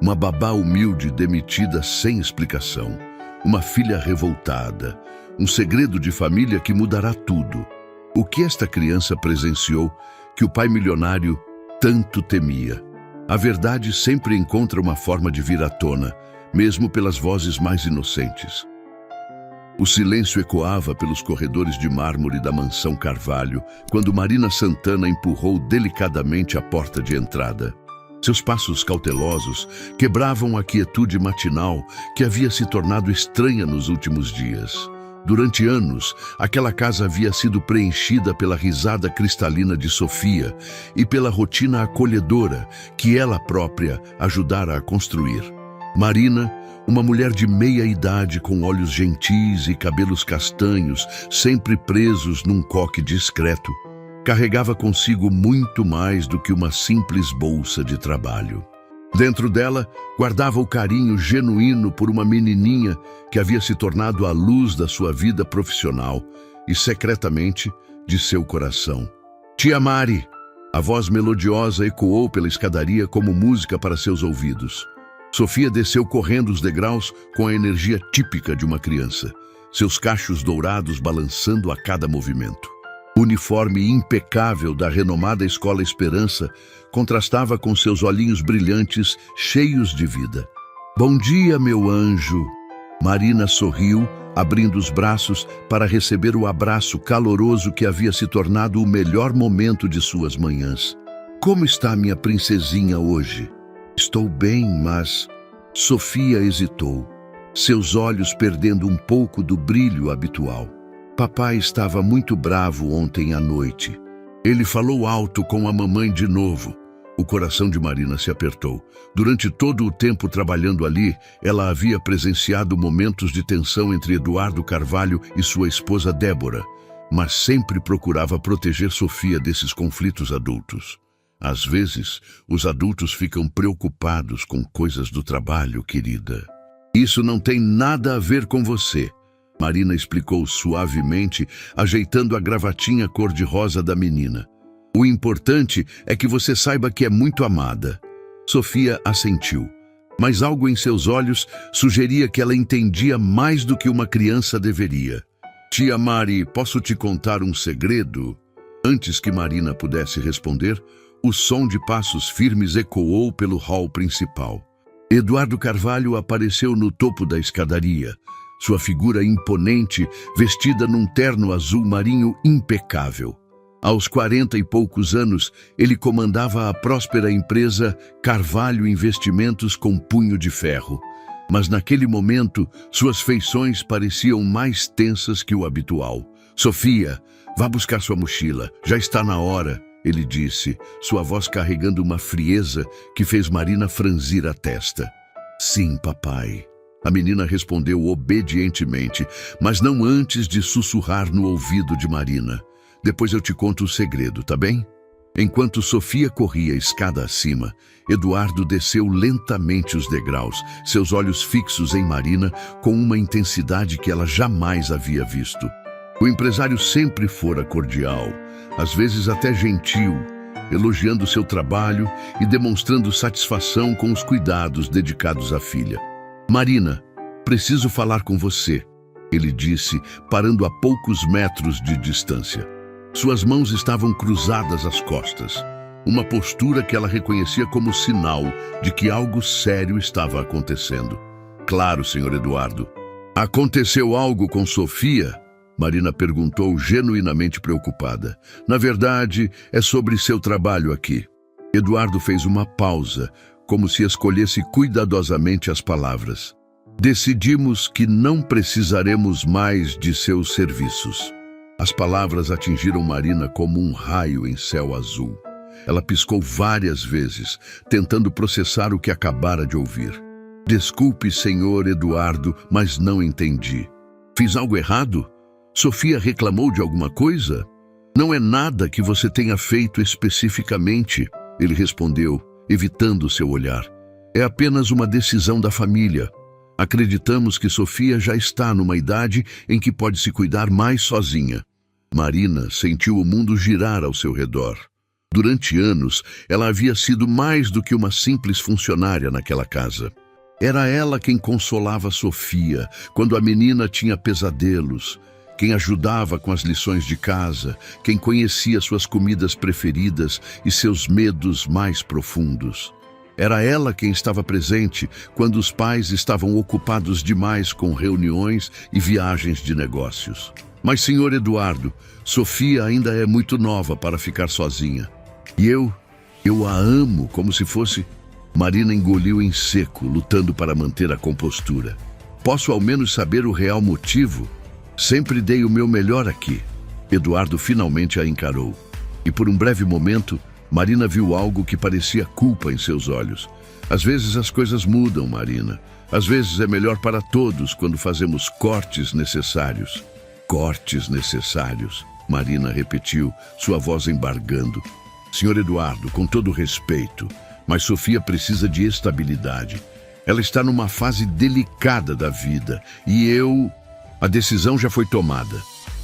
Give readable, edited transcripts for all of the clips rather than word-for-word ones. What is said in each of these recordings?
Uma babá humilde demitida sem explicação. Uma filha revoltada. Um segredo de família que mudará tudo. O que esta criança presenciou que o pai milionário tanto temia? A verdade sempre encontra uma forma de vir à tona, mesmo pelas vozes mais inocentes. O silêncio ecoava pelos corredores de mármore da mansão Carvalho quando Marina Santana empurrou delicadamente a porta de entrada. Seus passos cautelosos quebravam a quietude matinal que havia se tornado estranha nos últimos dias. Durante anos, aquela casa havia sido preenchida pela risada cristalina de Sofia e pela rotina acolhedora que ela própria ajudara a construir. Marina, uma mulher de meia idade com olhos gentis e cabelos castanhos, sempre presos num coque discreto, carregava consigo muito mais do que uma simples bolsa de trabalho. Dentro dela, guardava o carinho genuíno por uma menininha que havia se tornado a luz da sua vida profissional e, secretamente, de seu coração. Tia Mari! A voz melodiosa ecoou pela escadaria como música para seus ouvidos. Sofia desceu correndo os degraus com a energia típica de uma criança, seus cachos dourados balançando a cada movimento. O uniforme impecável da renomada Escola Esperança contrastava com seus olhinhos brilhantes, cheios de vida. Bom dia, meu anjo! Marina sorriu, abrindo os braços para receber o abraço caloroso que havia se tornado o melhor momento de suas manhãs. Como está minha princesinha hoje? Estou bem, mas... Sofia hesitou, seus olhos perdendo um pouco do brilho habitual. Papai estava muito bravo ontem à noite. Ele falou alto com a mamãe de novo. O coração de Marina se apertou. Durante todo o tempo trabalhando ali, ela havia presenciado momentos de tensão entre Eduardo Carvalho e sua esposa Débora, mas sempre procurava proteger Sofia desses conflitos adultos. Às vezes, os adultos ficam preocupados com coisas do trabalho, querida. Isso não tem nada a ver com você. Marina explicou suavemente, ajeitando a gravatinha cor-de-rosa da menina. O importante é que você saiba que é muito amada. Sofia assentiu, mas algo em seus olhos sugeria que ela entendia mais do que uma criança deveria. Tia Mari, posso te contar um segredo? Antes que Marina pudesse responder, o som de passos firmes ecoou pelo hall principal. Eduardo Carvalho apareceu no topo da escadaria. Sua figura imponente, vestida num terno azul marinho impecável. Aos 40 e poucos anos, ele comandava a próspera empresa Carvalho Investimentos com punho de ferro. Mas naquele momento, suas feições pareciam mais tensas que o habitual. Sofia, vá buscar sua mochila, já está na hora, ele disse, sua voz carregando uma frieza que fez Marina franzir a testa. Sim, papai. A menina respondeu obedientemente, mas não antes de sussurrar no ouvido de Marina. Depois eu te conto o segredo, tá bem? Enquanto Sofia corria escada acima, Eduardo desceu lentamente os degraus, seus olhos fixos em Marina com uma intensidade que ela jamais havia visto. O empresário sempre fora cordial, às vezes até gentil, elogiando seu trabalho e demonstrando satisfação com os cuidados dedicados à filha. Marina, preciso falar com você, ele disse, parando a poucos metros de distância. Suas mãos estavam cruzadas às costas, uma postura que ela reconhecia como sinal de que algo sério estava acontecendo. Claro, senhor Eduardo. Aconteceu algo com Sofia? Marina perguntou, genuinamente preocupada. Na verdade, é sobre seu trabalho aqui. Eduardo fez uma pausa, como se escolhesse cuidadosamente as palavras. Decidimos que não precisaremos mais de seus serviços. As palavras atingiram Marina como um raio em céu azul. Ela piscou várias vezes, tentando processar o que acabara de ouvir. Desculpe, senhor Eduardo, mas não entendi. Fiz algo errado? Sofia reclamou de alguma coisa? Não é nada que você tenha feito especificamente, ele respondeu, evitando seu olhar. É apenas uma decisão da família. Acreditamos que Sofia já está numa idade em que pode se cuidar mais sozinha. Marina sentiu o mundo girar ao seu redor. Durante anos, ela havia sido mais do que uma simples funcionária naquela casa. Era ela quem consolava Sofia quando a menina tinha pesadelos, quem ajudava com as lições de casa, quem conhecia suas comidas preferidas e seus medos mais profundos. Era ela quem estava presente quando os pais estavam ocupados demais com reuniões e viagens de negócios. Mas, senhor Eduardo, Sofia ainda é muito nova para ficar sozinha. E eu a amo como se fosse... Marina engoliu em seco, lutando para manter a compostura. Posso ao menos saber o real motivo? Sempre dei o meu melhor aqui. Eduardo finalmente a encarou. E por um breve momento, Marina viu algo que parecia culpa em seus olhos. Às vezes as coisas mudam, Marina. Às vezes é melhor para todos quando fazemos cortes necessários. Cortes necessários, Marina repetiu, sua voz embargando. Senhor Eduardo, com todo respeito, mas Sofia precisa de estabilidade. Ela está numa fase delicada da vida e A decisão já foi tomada.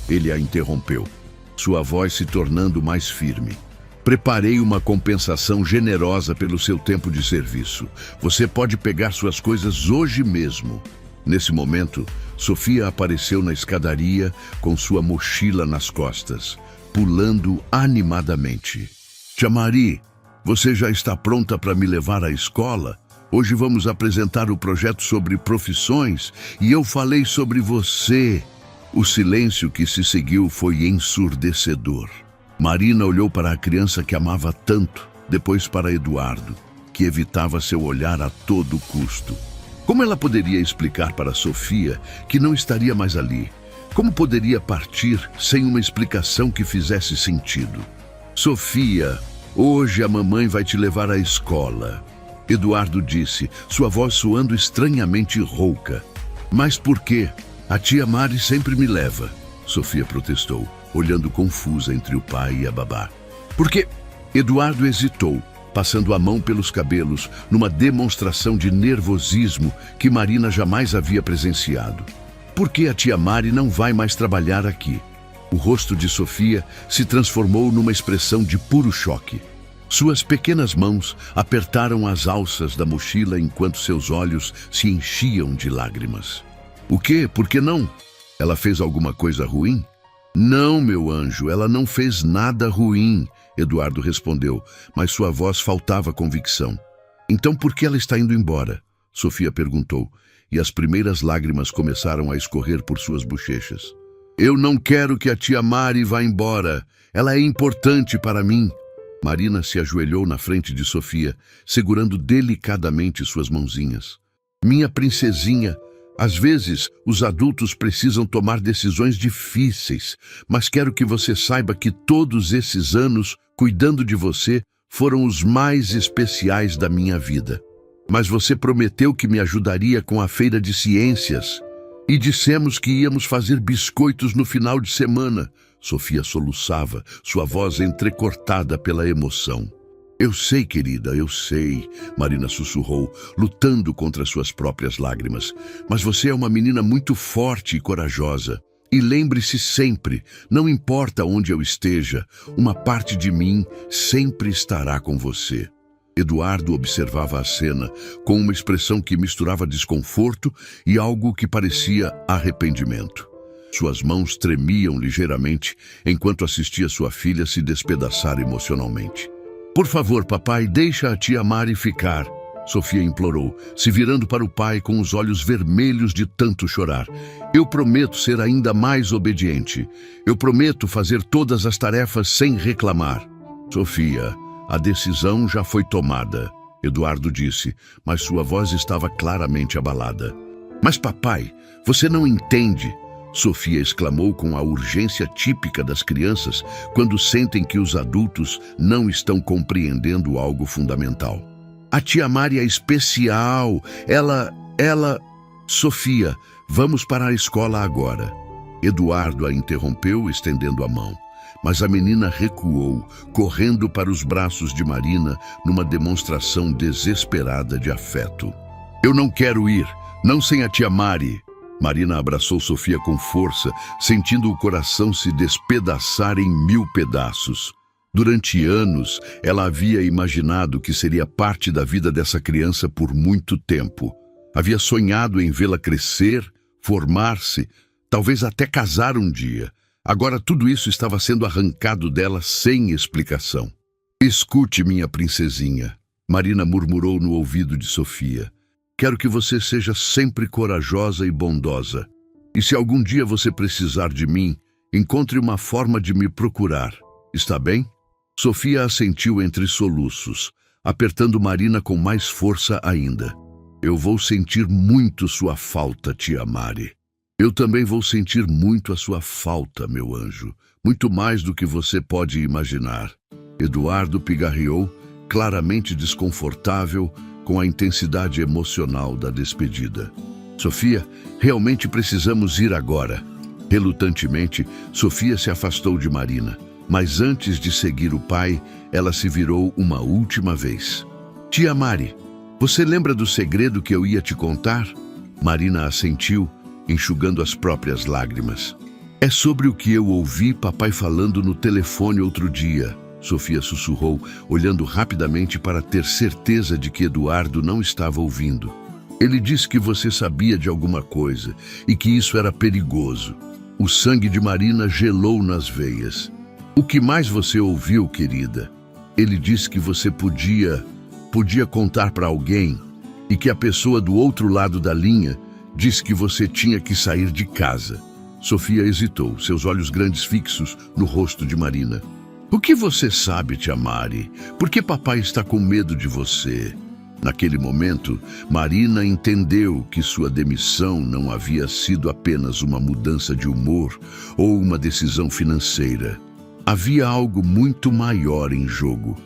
Ele a interrompeu, sua voz se tornando mais firme. Preparei uma compensação generosa pelo seu tempo de serviço. Você pode pegar suas coisas hoje mesmo. Nesse momento, Sofia apareceu na escadaria com sua mochila nas costas, pulando animadamente. Tia Mari, você já está pronta para me levar à escola? Hoje vamos apresentar o projeto sobre profissões e eu falei sobre você. O silêncio que se seguiu foi ensurdecedor. Marina olhou para a criança que amava tanto, depois para Eduardo, que evitava seu olhar a todo custo. Como ela poderia explicar para Sofia que não estaria mais ali? Como poderia partir sem uma explicação que fizesse sentido? Sofia, hoje a mamãe vai te levar à escola. Eduardo disse, sua voz soando estranhamente rouca. Mas por quê? A tia Mari sempre me leva, Sofia protestou, olhando confusa entre o pai e a babá. Porque Eduardo hesitou, passando a mão pelos cabelos, numa demonstração de nervosismo que Marina jamais havia presenciado. Por que a tia Mari não vai mais trabalhar aqui? O rosto de Sofia se transformou numa expressão de puro choque. Suas pequenas mãos apertaram as alças da mochila enquanto seus olhos se enchiam de lágrimas. O quê? Por que não? Ela fez alguma coisa ruim? Não, meu anjo, ela não fez nada ruim, Eduardo respondeu, mas sua voz faltava convicção. Então por que ela está indo embora? Sofia perguntou, e as primeiras lágrimas começaram a escorrer por suas bochechas. Eu não quero que a tia Mari vá embora. Ela é importante para mim. Marina se ajoelhou na frente de Sofia, segurando delicadamente suas mãozinhas. Minha princesinha, às vezes os adultos precisam tomar decisões difíceis, mas quero que você saiba que todos esses anos cuidando de você foram os mais especiais da minha vida. Mas você prometeu que me ajudaria com a feira de ciências. E dissemos que íamos fazer biscoitos no final de semana. Sofia soluçava, sua voz entrecortada pela emoção. Eu sei, querida, eu sei, Marina sussurrou, lutando contra suas próprias lágrimas. Mas você é uma menina muito forte e corajosa. E lembre-se sempre, não importa onde eu esteja, uma parte de mim sempre estará com você. Eduardo observava a cena com uma expressão que misturava desconforto e algo que parecia arrependimento. Suas mãos tremiam ligeiramente enquanto assistia sua filha se despedaçar emocionalmente. Por favor, papai, deixa a tia Mari ficar, Sofia implorou, se virando para o pai com os olhos vermelhos de tanto chorar. Eu prometo ser ainda mais obediente. Eu prometo fazer todas as tarefas sem reclamar. Sofia, a decisão já foi tomada, Eduardo disse, mas sua voz estava claramente abalada. Mas papai, você não entende, Sofia exclamou com a urgência típica das crianças quando sentem que os adultos não estão compreendendo algo fundamental. A tia Mari é especial, ela... Sofia, vamos para a escola agora. Eduardo a interrompeu, estendendo a mão. Mas a menina recuou, correndo para os braços de Marina numa demonstração desesperada de afeto. Eu não quero ir, não sem a tia Mari. Marina abraçou Sofia com força, sentindo o coração se despedaçar em 1000 pedaços. Durante anos, ela havia imaginado que seria parte da vida dessa criança por muito tempo. Havia sonhado em vê-la crescer, formar-se, talvez até casar um dia. Agora tudo isso estava sendo arrancado dela sem explicação. "Escute, minha princesinha", Marina murmurou no ouvido de Sofia. "Quero que você seja sempre corajosa e bondosa. E se algum dia você precisar de mim, encontre uma forma de me procurar. Está bem?" Sofia assentiu entre soluços, apertando Marina com mais força ainda. "Eu vou sentir muito sua falta, tia Mari." "Eu também vou sentir muito a sua falta, meu anjo. Muito mais do que você pode imaginar." Eduardo pigarreou, claramente desconfortável com a intensidade emocional da despedida. "Sofia, realmente precisamos ir agora." Relutantemente, Sofia se afastou de Marina. Mas antes de seguir o pai, ela se virou uma última vez. "Tia Mari, você lembra do segredo que eu ia te contar?" Marina assentiu, enxugando as próprias lágrimas. "É sobre o que eu ouvi papai falando no telefone outro dia", Sofia sussurrou, olhando rapidamente para ter certeza de que Eduardo não estava ouvindo. "Ele disse que você sabia de alguma coisa e que isso era perigoso." O sangue de Marina gelou nas veias. "O que mais você ouviu, querida?" "Ele disse que você podia contar para alguém e que a pessoa do outro lado da linha disse que você tinha que sair de casa." Sofia hesitou, seus olhos grandes fixos no rosto de Marina. "O que você sabe, tia Mari? Por que papai está com medo de você?" Naquele momento, Marina entendeu que sua demissão não havia sido apenas uma mudança de humor ou uma decisão financeira. Havia algo muito maior em jogo,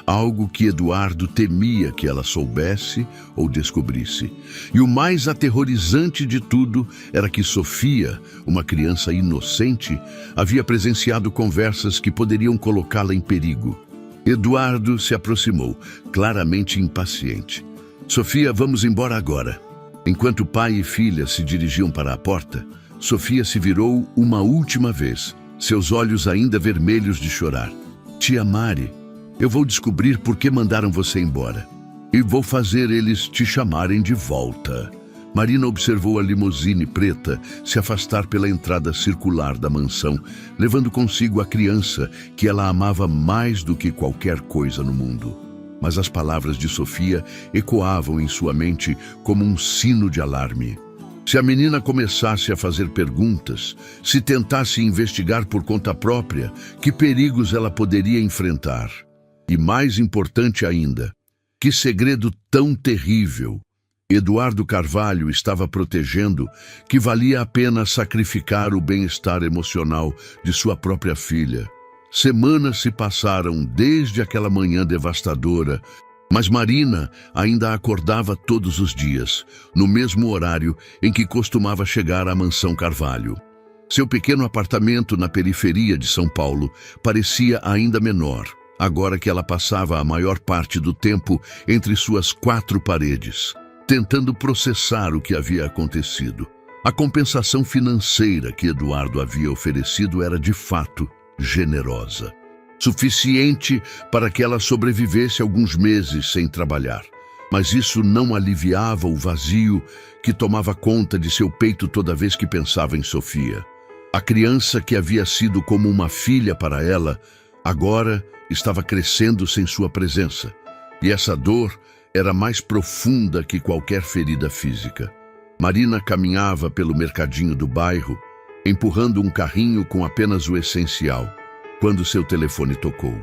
algo que Eduardo temia que ela soubesse ou descobrisse. E o mais aterrorizante de tudo era que Sofia, uma criança inocente, havia presenciado conversas que poderiam colocá-la em perigo. Eduardo se aproximou, claramente impaciente. "Sofia, vamos embora agora." Enquanto pai e filha se dirigiam para a porta, Sofia se virou uma última vez, seus olhos ainda vermelhos de chorar. "Tia Mari, eu vou descobrir por que mandaram você embora. E vou fazer eles te chamarem de volta." Marina observou a limusine preta se afastar pela entrada circular da mansão, levando consigo a criança que ela amava mais do que qualquer coisa no mundo. Mas as palavras de Sofia ecoavam em sua mente como um sino de alarme. Se a menina começasse a fazer perguntas, se tentasse investigar por conta própria, que perigos ela poderia enfrentar? E mais importante ainda, que segredo tão terrível Eduardo Carvalho estava protegendo que valia a pena sacrificar o bem-estar emocional de sua própria filha? Semanas se passaram desde aquela manhã devastadora, mas Marina ainda acordava todos os dias, no mesmo horário em que costumava chegar à mansão Carvalho. Seu pequeno apartamento na periferia de São Paulo parecia ainda menor, agora que ela passava a maior parte do tempo entre suas quatro paredes, tentando processar o que havia acontecido. A compensação financeira que Eduardo havia oferecido era, de fato, generosa. Suficiente para que ela sobrevivesse alguns meses sem trabalhar. Mas isso não aliviava o vazio que tomava conta de seu peito toda vez que pensava em Sofia. A criança que havia sido como uma filha para ela, agora estava crescendo sem sua presença. E essa dor era mais profunda que qualquer ferida física. Marina caminhava pelo mercadinho do bairro, empurrando um carrinho com apenas o essencial, quando seu telefone tocou.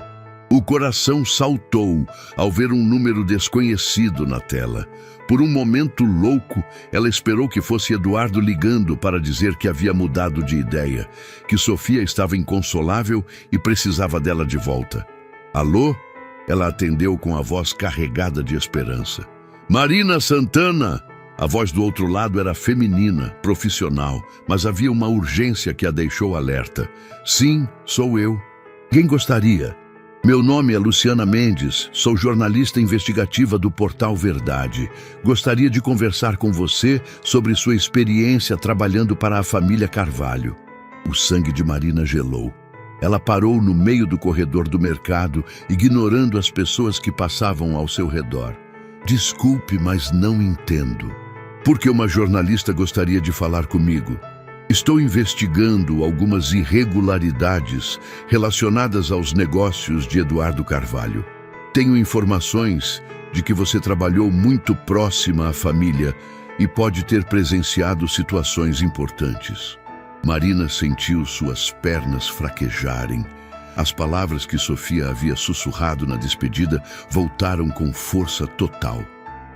O coração saltou ao ver um número desconhecido na tela. Por um momento louco, ela esperou que fosse Eduardo ligando para dizer que havia mudado de ideia, que Sofia estava inconsolável e precisava dela de volta. "Alô?" Ela atendeu com a voz carregada de esperança. "Marina Santana!" A voz do outro lado era feminina, profissional, mas havia uma urgência que a deixou alerta. "Sim, sou eu. Quem gostaria?" "Meu nome é Luciana Mendes, sou jornalista investigativa do Portal Verdade. Gostaria de conversar com você sobre sua experiência trabalhando para a família Carvalho." O sangue de Marina gelou. Ela parou no meio do corredor do mercado, ignorando as pessoas que passavam ao seu redor. Desculpe, mas não entendo. Por que uma jornalista gostaria de falar comigo? Estou investigando algumas irregularidades relacionadas aos negócios de Eduardo Carvalho. Tenho informações de que você trabalhou muito próxima à família e pode ter presenciado situações importantes. Marina sentiu suas pernas fraquejarem. As palavras que Sofia havia sussurrado na despedida voltaram com força total.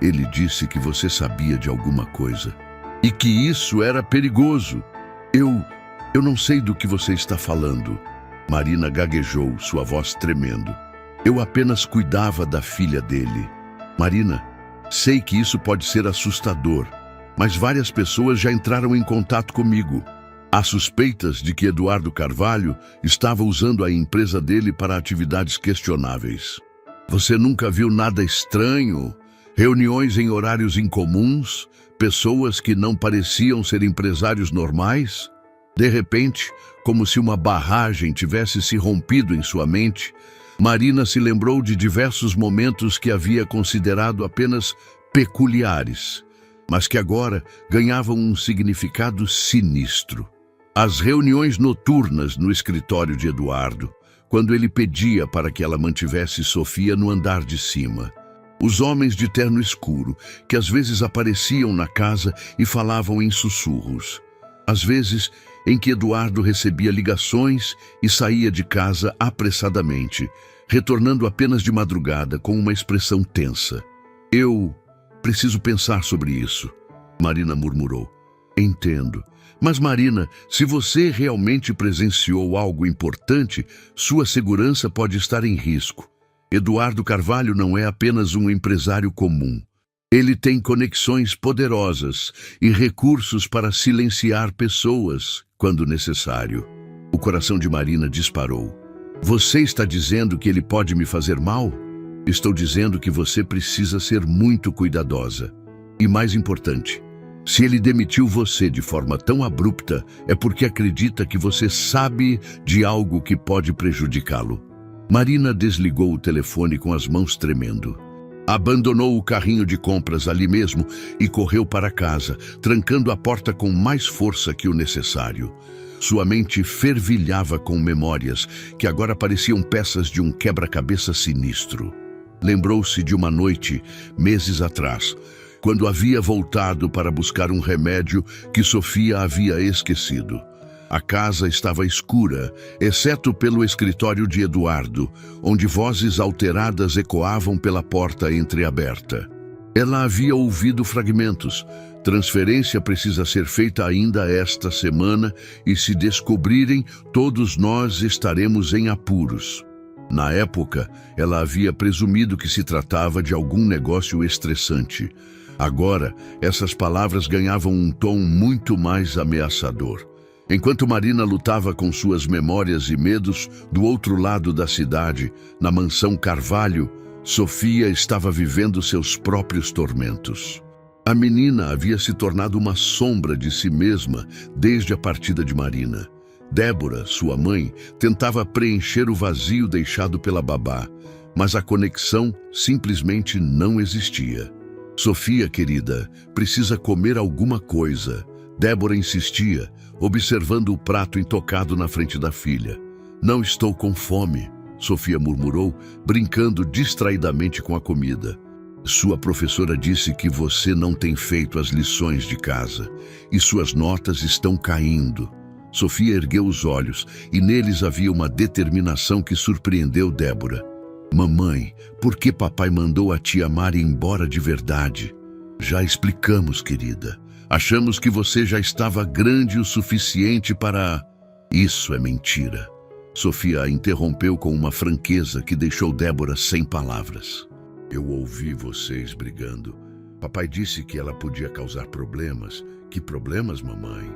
Ele disse que você sabia de alguma coisa e que isso era perigoso. Eu não sei do que você está falando. Marina gaguejou, sua voz tremendo. Eu apenas cuidava da filha dele. Marina, sei que isso pode ser assustador, mas várias pessoas já entraram em contato comigo. Há suspeitas de que Eduardo Carvalho estava usando a empresa dele para atividades questionáveis. Você nunca viu nada estranho? Reuniões em horários incomuns? Pessoas que não pareciam ser empresários normais? De repente, como se uma barragem tivesse se rompido em sua mente, Marina se lembrou de diversos momentos que havia considerado apenas peculiares, mas que agora ganhavam um significado sinistro. As reuniões noturnas no escritório de Eduardo, quando ele pedia para que ela mantivesse Sofia no andar de cima. Os homens de terno escuro, que às vezes apareciam na casa e falavam em sussurros. Às vezes, em que Eduardo recebia ligações e saía de casa apressadamente, retornando apenas de madrugada com uma expressão tensa. Eu preciso pensar sobre isso, Marina murmurou. Entendo. Mas Marina, se você realmente presenciou algo importante, sua segurança pode estar em risco. Eduardo Carvalho não é apenas um empresário comum. Ele tem conexões poderosas e recursos para silenciar pessoas quando necessário. O coração de Marina disparou. Você está dizendo que ele pode me fazer mal? Estou dizendo que você precisa ser muito cuidadosa. E mais importante, se ele demitiu você de forma tão abrupta, é porque acredita que você sabe de algo que pode prejudicá-lo. Marina desligou o telefone com as mãos tremendo. Abandonou o carrinho de compras ali mesmo e correu para casa, trancando a porta com mais força que o necessário. Sua mente fervilhava com memórias que agora pareciam peças de um quebra-cabeça sinistro. Lembrou-se de uma noite, meses atrás, quando havia voltado para buscar um remédio que Sofia havia esquecido. A casa estava escura, exceto pelo escritório de Eduardo, onde vozes alteradas ecoavam pela porta entreaberta. Ela havia ouvido fragmentos. Transferência precisa ser feita ainda esta semana e, se descobrirem, todos nós estaremos em apuros. Na época, ela havia presumido que se tratava de algum negócio estressante. Agora, essas palavras ganhavam um tom muito mais ameaçador. Enquanto Marina lutava com suas memórias e medos, do outro lado da cidade, na mansão Carvalho, Sofia estava vivendo seus próprios tormentos. A menina havia se tornado uma sombra de si mesma desde a partida de Marina. Débora, sua mãe, tentava preencher o vazio deixado pela babá, mas a conexão simplesmente não existia. Sofia, querida, precisa comer alguma coisa. Débora insistia, observando o prato intocado na frente da filha. Não estou com fome, Sofia murmurou, brincando distraidamente com a comida. Sua professora disse que você não tem feito as lições de casa e suas notas estão caindo. Sofia ergueu os olhos e neles havia uma determinação que surpreendeu Débora. Mamãe, por que papai mandou a tia Mari embora de verdade? Já explicamos, querida. Achamos que você já estava grande o suficiente para... Isso é mentira. Sofia a interrompeu com uma franqueza que deixou Débora sem palavras. Eu ouvi vocês brigando. Papai disse que ela podia causar problemas. Que problemas, mamãe?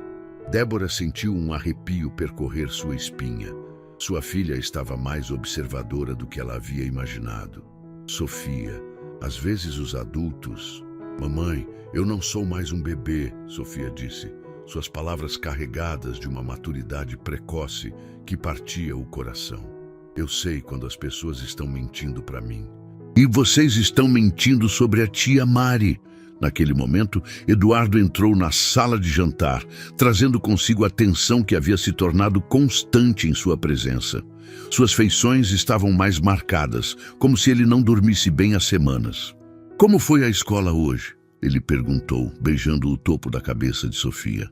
Débora sentiu um arrepio percorrer sua espinha. Sua filha estava mais observadora do que ela havia imaginado. Sofia, às vezes os adultos... Mamãe, eu não sou mais um bebê, Sofia disse. suas palavras carregadas de uma maturidade precoce que partia o coração. Eu sei quando as pessoas estão mentindo para mim. E vocês estão mentindo sobre a tia Mari. Naquele momento, Eduardo entrou na sala de jantar, trazendo consigo a tensão que havia se tornado constante em sua presença. Suas feições estavam mais marcadas, como se ele não dormisse bem há semanas. Como foi a escola hoje? Ele perguntou, beijando o topo da cabeça de Sofia.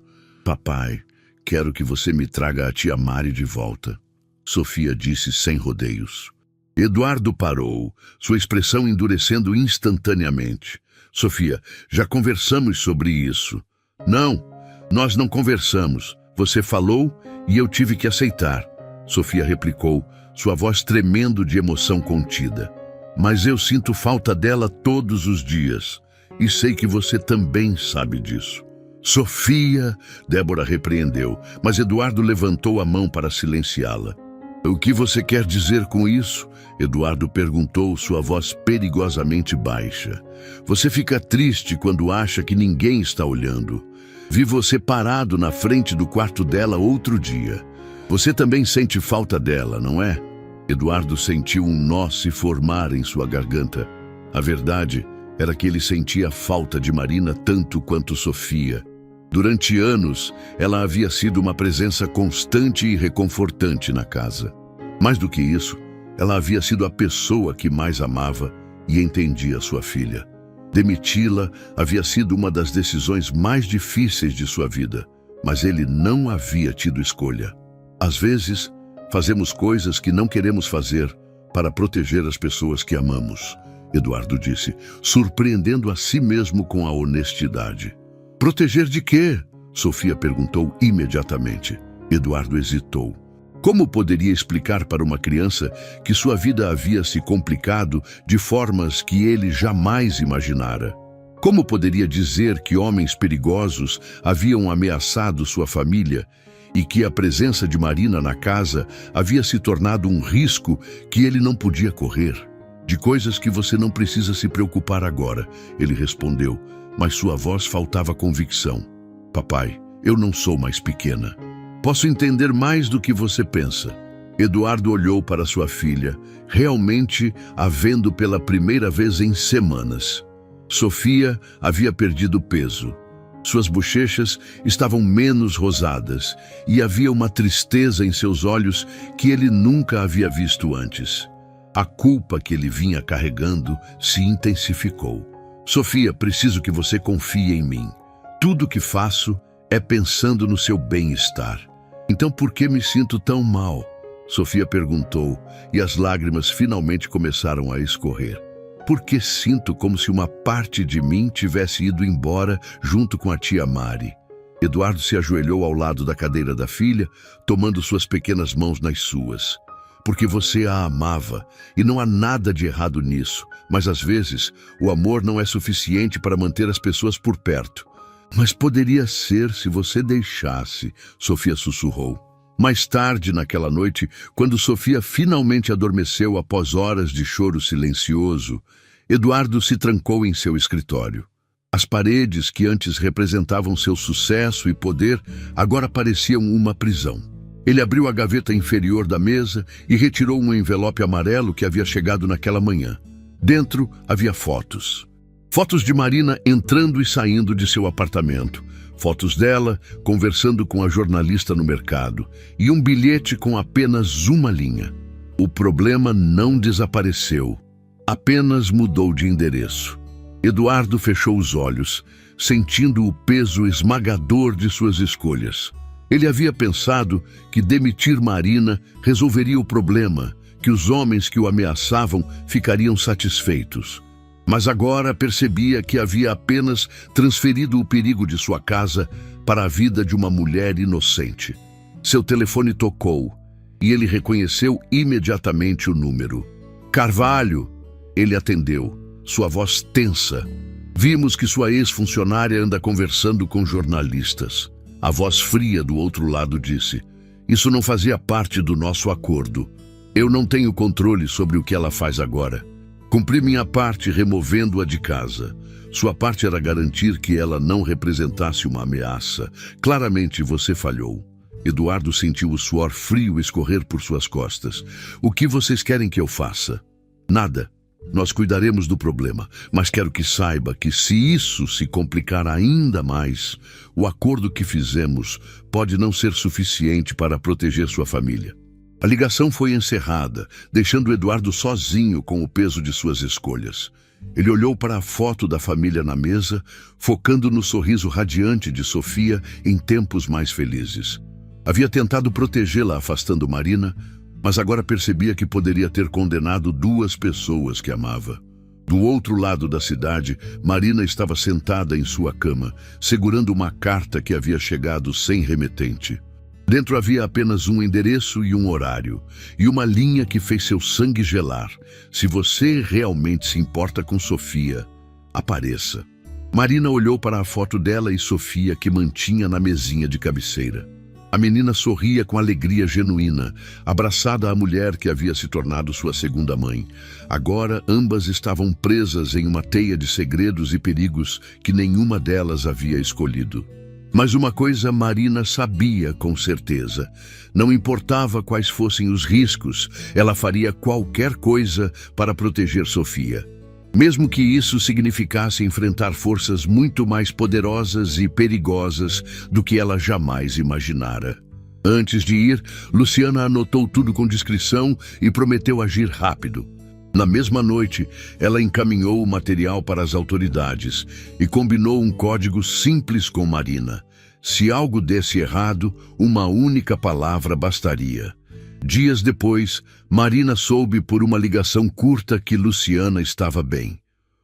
Papai, quero que você me traga a tia Mari de volta. Sofia disse sem rodeios. Eduardo parou, sua expressão endurecendo instantaneamente. Sofia, já conversamos sobre isso. Não, nós não conversamos. Você falou e eu tive que aceitar. Sofia replicou, sua voz tremendo de emoção contida. Mas eu sinto falta dela todos os dias. E sei que você também sabe disso. Sofia, Débora repreendeu, mas Eduardo levantou a mão para silenciá-la. O que você quer dizer com isso? Eduardo perguntou, sua voz perigosamente baixa. Você fica triste quando acha que ninguém está olhando. Vi você parado na frente do quarto dela outro dia. Você também sente falta dela, não é? Eduardo sentiu um nó se formar em sua garganta. A verdade era que ele sentia falta de Marina tanto quanto Sofia. Durante anos, ela havia sido uma presença constante e reconfortante na casa. Mais do que isso, ela havia sido a pessoa que mais amava e entendia sua filha. Demiti-la havia sido uma das decisões mais difíceis de sua vida, mas ele não havia tido escolha. Às vezes, fazemos coisas que não queremos fazer para proteger as pessoas que amamos, Eduardo disse, surpreendendo a si mesmo com a honestidade. Proteger de quê? Sofia perguntou imediatamente. Eduardo hesitou. Como poderia explicar para uma criança que sua vida havia se complicado de formas que ele jamais imaginara? Como poderia dizer que homens perigosos haviam ameaçado sua família e que a presença de Marina na casa havia se tornado um risco que ele não podia correr? De coisas que você não precisa se preocupar agora, ele respondeu, mas sua voz faltava convicção. Papai, eu não sou mais pequena. Posso entender mais do que você pensa. Eduardo olhou para sua filha, realmente a vendo pela primeira vez em semanas. Sofia havia perdido peso. Suas bochechas estavam menos rosadas e havia uma tristeza em seus olhos que ele nunca havia visto antes. A culpa que ele vinha carregando se intensificou. Sofia, preciso que você confie em mim. Tudo o que faço é pensando no seu bem-estar. Então por que me sinto tão mal? Sofia perguntou, e as lágrimas finalmente começaram a escorrer. Porque sinto como se uma parte de mim tivesse ido embora junto com a tia Mari. Eduardo se ajoelhou ao lado da cadeira da filha, tomando suas pequenas mãos nas suas. Porque você a amava, e não há nada de errado nisso, mas às vezes o amor não é suficiente para manter as pessoas por perto. Mas poderia ser se você deixasse, Sofia sussurrou. Mais tarde naquela noite, quando Sofia finalmente adormeceu após horas de choro silencioso, Eduardo se trancou em seu escritório. As paredes que antes representavam seu sucesso e poder agora pareciam uma prisão. Ele abriu a gaveta inferior da mesa e retirou um envelope amarelo que havia chegado naquela manhã. Dentro havia fotos. Fotos de Marina entrando e saindo de seu apartamento. Fotos dela conversando com a jornalista no mercado. E um bilhete com apenas uma linha. O problema não desapareceu. Apenas mudou de endereço. Eduardo fechou os olhos, sentindo o peso esmagador de suas escolhas. Ele havia pensado que demitir Marina resolveria o problema, que os homens que o ameaçavam ficariam satisfeitos. Mas agora percebia que havia apenas transferido o perigo de sua casa para a vida de uma mulher inocente. Seu telefone tocou e ele reconheceu imediatamente o número. Carvalho! Ele atendeu, sua voz tensa. Vimos que sua ex-funcionária anda conversando com jornalistas. A voz fria do outro lado disse, isso não fazia parte do nosso acordo. Eu não tenho controle sobre o que ela faz agora. Cumpri minha parte removendo-a de casa. Sua parte era garantir que ela não representasse uma ameaça. Claramente você falhou. Eduardo sentiu o suor frio escorrer por suas costas. O que vocês querem que eu faça? Nada. Nós cuidaremos do problema, mas quero que saiba que se isso se complicar ainda mais, o acordo que fizemos pode não ser suficiente para proteger sua família. A ligação foi encerrada, deixando Eduardo sozinho com o peso de suas escolhas. Ele olhou para a foto da família na mesa, focando no sorriso radiante de Sofia em tempos mais felizes. Havia tentado protegê-la afastando Marina, mas agora percebia que poderia ter condenado duas pessoas que amava. Do outro lado da cidade, Marina estava sentada em sua cama, segurando uma carta que havia chegado sem remetente. Dentro havia apenas um endereço e um horário, e uma linha que fez seu sangue gelar. Se você realmente se importa com Sofia, apareça. Marina olhou para a foto dela e Sofia que mantinha na mesinha de cabeceira. A menina sorria com alegria genuína, abraçada à mulher que havia se tornado sua segunda mãe. Agora, ambas estavam presas em uma teia de segredos e perigos que nenhuma delas havia escolhido. Mas uma coisa Marina sabia com certeza. Não importava quais fossem os riscos, ela faria qualquer coisa para proteger Sofia. Mesmo que isso significasse enfrentar forças muito mais poderosas e perigosas do que ela jamais imaginara. Antes de ir, Luciana anotou tudo com discrição e prometeu agir rápido. Na mesma noite, ela encaminhou o material para as autoridades e combinou um código simples com Marina. Se algo desse errado, uma única palavra bastaria. Dias depois, Marina soube por uma ligação curta que Luciana estava bem.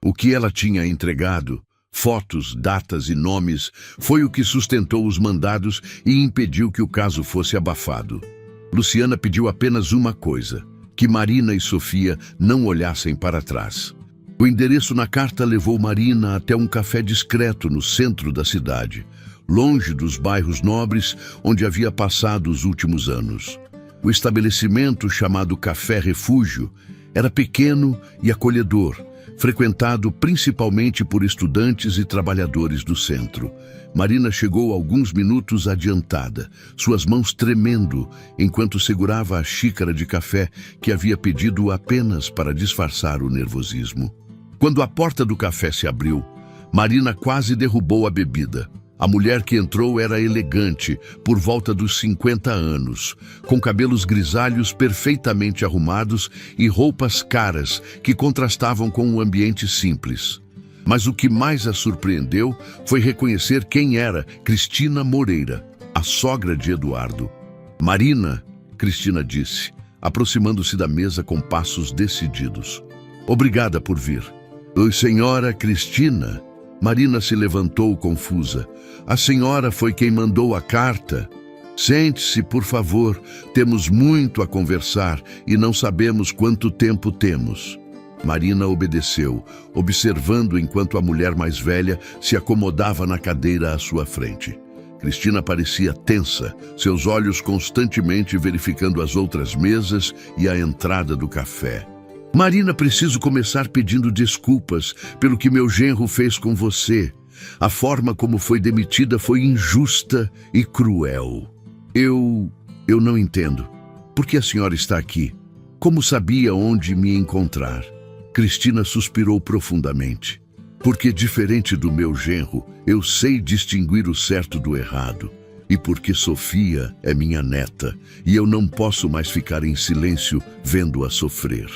O que ela tinha entregado, fotos, datas e nomes, foi o que sustentou os mandados e impediu que o caso fosse abafado. Luciana pediu apenas uma coisa: que Marina e Sofia não olhassem para trás. O endereço na carta levou Marina até um café discreto no centro da cidade, longe dos bairros nobres onde havia passado os últimos anos. O estabelecimento, chamado Café Refúgio, era pequeno e acolhedor, frequentado principalmente por estudantes e trabalhadores do centro. Marina chegou alguns minutos adiantada, suas mãos tremendo, enquanto segurava a xícara de café que havia pedido apenas para disfarçar o nervosismo. Quando a porta do café se abriu, Marina quase derrubou a bebida. A mulher que entrou era elegante, por volta dos 50 anos, com cabelos grisalhos perfeitamente arrumados e roupas caras que contrastavam com um ambiente simples. Mas o que mais a surpreendeu foi reconhecer quem era Cristina Moreira, a sogra de Eduardo. "Marina", Cristina disse, aproximando-se da mesa com passos decididos. "Obrigada por vir." "Oi, senhora Cristina." Marina se levantou confusa. "A senhora foi quem mandou a carta?" "Sente-se, por favor. Temos muito a conversar e não sabemos quanto tempo temos." Marina obedeceu, observando enquanto a mulher mais velha se acomodava na cadeira à sua frente. Cristina parecia tensa, seus olhos constantemente verificando as outras mesas e a entrada do café. "Marina, preciso começar pedindo desculpas pelo que meu genro fez com você. A forma como foi demitida foi injusta e cruel. Eu não entendo. Por que a senhora está aqui? Como sabia onde me encontrar?" Cristina suspirou profundamente. "Porque, diferente do meu genro, eu sei distinguir o certo do errado. E porque Sofia é minha neta, e eu não posso mais ficar em silêncio vendo-a sofrer."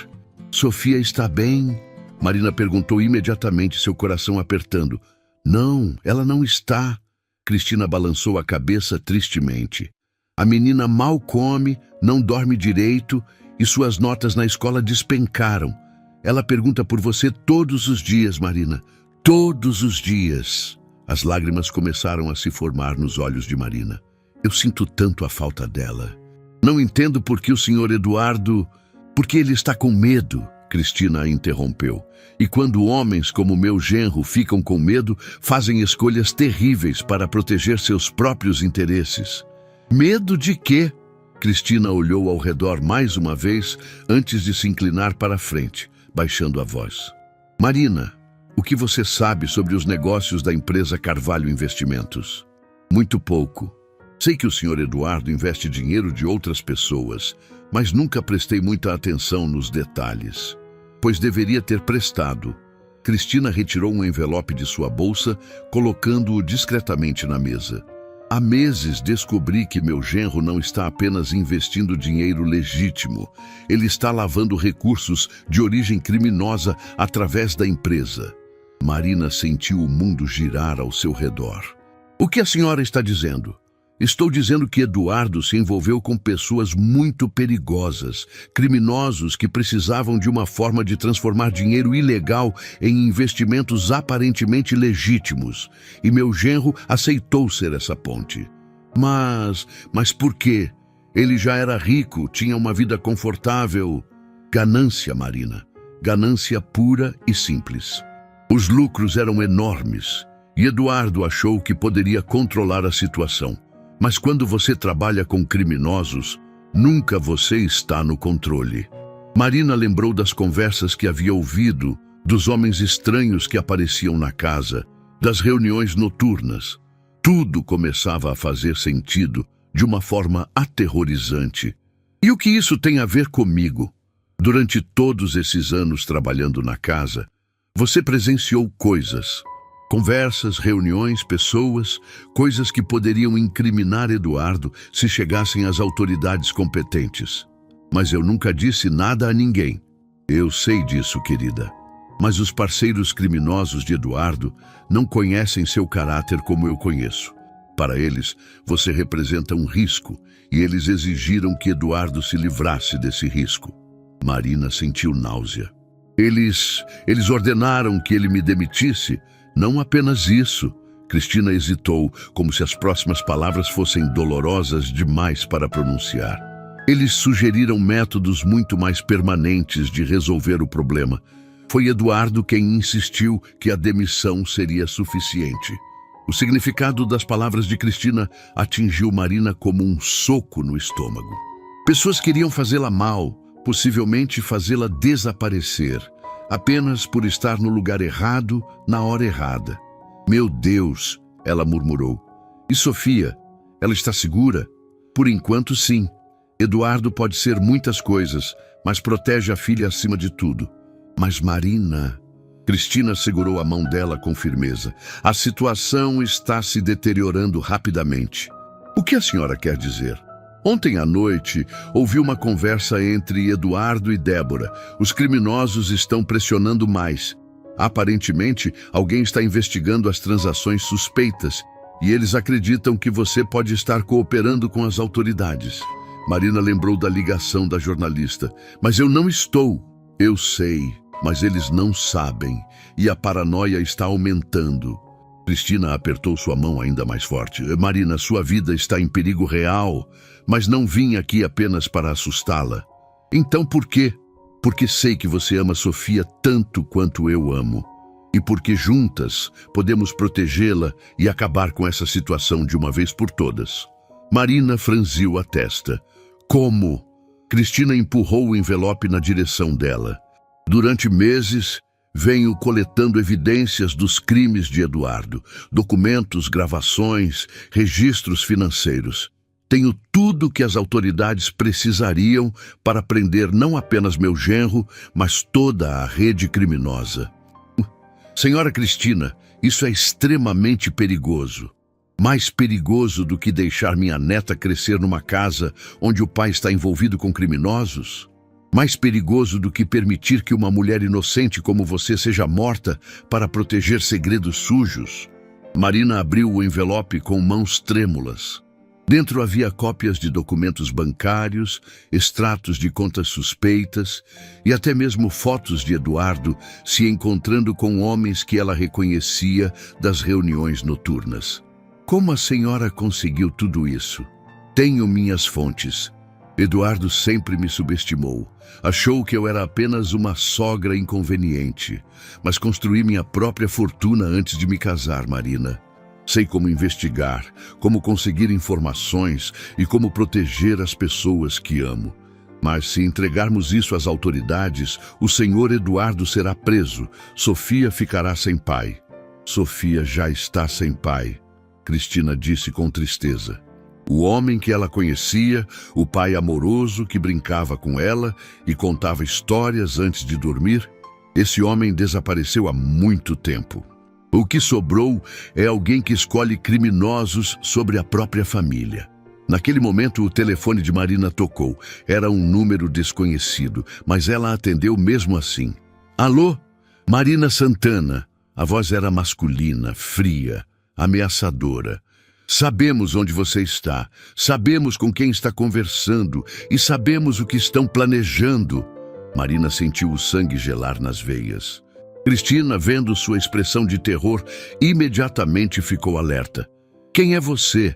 "Sofia está bem?" Marina perguntou imediatamente, seu coração apertando. "Não, ela não está." Cristina balançou a cabeça tristemente. "A menina mal come, não dorme direito e suas notas na escola despencaram. Ela pergunta por você todos os dias, Marina. Todos os dias." As lágrimas começaram a se formar nos olhos de Marina. "Eu sinto tanto a falta dela. Não entendo por que o senhor Eduardo... Porque ele está com medo." Cristina a interrompeu. "E quando homens como meu genro ficam com medo, fazem escolhas terríveis para proteger seus próprios interesses." "Medo de quê?" Cristina olhou ao redor mais uma vez antes de se inclinar para a frente. baixando a voz. Marina, o que você sabe sobre os negócios da empresa Carvalho Investimentos? Muito pouco. Sei que o senhor Eduardo investe dinheiro de outras pessoas, mas nunca prestei muita atenção nos detalhes, pois deveria ter prestado. Cristina retirou um envelope de sua bolsa, colocando-o discretamente na mesa. Há meses descobri que meu genro não está apenas investindo dinheiro legítimo, ele está lavando recursos de origem criminosa através da empresa. Marina sentiu o mundo girar ao seu redor. O que a senhora está dizendo? Estou dizendo que Eduardo se envolveu com pessoas muito perigosas, criminosos que precisavam de uma forma de transformar dinheiro ilegal em investimentos aparentemente legítimos. E meu genro aceitou ser essa ponte. Mas por quê? Ele já era rico, tinha uma vida confortável. Ganância, Marina. Ganância pura e simples. Os lucros eram enormes e Eduardo achou que poderia controlar a situação. Mas quando você trabalha com criminosos, nunca você está no controle. Marina lembrou das conversas que havia ouvido, dos homens estranhos que apareciam na casa, das reuniões noturnas. Tudo começava a fazer sentido de uma forma aterrorizante. E o que isso tem a ver comigo? Durante todos esses anos trabalhando na casa, você presenciou coisas. Conversas, reuniões, pessoas, coisas que poderiam incriminar Eduardo se chegassem às autoridades competentes. Mas eu nunca disse nada a ninguém. Eu sei disso, querida. Mas os parceiros criminosos de Eduardo não conhecem seu caráter como eu conheço. Para eles, você representa um risco e eles exigiram que Eduardo se livrasse desse risco. Marina sentiu náusea. Eles ordenaram que ele me demitisse. Não apenas isso. Cristina hesitou, como se as próximas palavras fossem dolorosas demais para pronunciar. Eles sugeriram métodos muito mais permanentes de resolver o problema. Foi Eduardo quem insistiu que a demissão seria suficiente. O significado das palavras de Cristina atingiu Marina como um soco no estômago. Pessoas queriam fazê-la mal, possivelmente fazê-la desaparecer, apenas por estar no lugar errado, na hora errada. Meu Deus, ela murmurou. E Sofia? Ela está segura? Por enquanto, sim. Eduardo pode ser muitas coisas, mas protege a filha acima de tudo. Mas Marina... Cristina segurou a mão dela com firmeza. A situação está se deteriorando rapidamente. O que a senhora quer dizer? Ontem à noite, ouvi uma conversa entre Eduardo e Débora. Os criminosos estão pressionando mais. Aparentemente, alguém está investigando as transações suspeitas e eles acreditam que você pode estar cooperando com as autoridades. Marina lembrou da ligação da jornalista. Mas eu não estou. Eu sei, mas eles não sabem e a paranoia está aumentando. Cristina apertou sua mão ainda mais forte. Marina, sua vida está em perigo real, mas não vim aqui apenas para assustá-la. Então por quê? Porque sei que você ama Sofia tanto quanto eu amo. E porque juntas podemos protegê-la e acabar com essa situação de uma vez por todas. Marina franziu a testa. Como? Cristina empurrou o envelope na direção dela. Durante meses, venho coletando evidências dos crimes de Eduardo, documentos, gravações, registros financeiros. Tenho tudo que as autoridades precisariam para prender não apenas meu genro, mas toda a rede criminosa. Senhora Cristina, isso é extremamente perigoso. Mais perigoso do que deixar minha neta crescer numa casa onde o pai está envolvido com criminosos? Mais perigoso do que permitir que uma mulher inocente como você seja morta para proteger segredos sujos? Marina abriu o envelope com mãos trêmulas. Dentro havia cópias de documentos bancários, extratos de contas suspeitas e até mesmo fotos de Eduardo se encontrando com homens que ela reconhecia das reuniões noturnas. Como a senhora conseguiu tudo isso? Tenho minhas fontes. Eduardo sempre me subestimou. Achou que eu era apenas uma sogra inconveniente. Mas construí minha própria fortuna antes de me casar, Marina. Sei como investigar, como conseguir informações e como proteger as pessoas que amo. Mas se entregarmos isso às autoridades, o senhor Eduardo será preso. Sofia ficará sem pai. Sofia já está sem pai, Cristina disse com tristeza. O homem que ela conhecia, o pai amoroso que brincava com ela e contava histórias antes de dormir, esse homem desapareceu há muito tempo. O que sobrou é alguém que escolhe criminosos sobre a própria família. Naquele momento, o telefone de Marina tocou. Era um número desconhecido, mas ela atendeu mesmo assim. Alô? Marina Santana. A voz era masculina, fria, ameaçadora. Sabemos onde você está, sabemos com quem está conversando e sabemos o que estão planejando. Marina sentiu o sangue gelar nas veias. Cristina, vendo sua expressão de terror, imediatamente ficou alerta. Quem é você?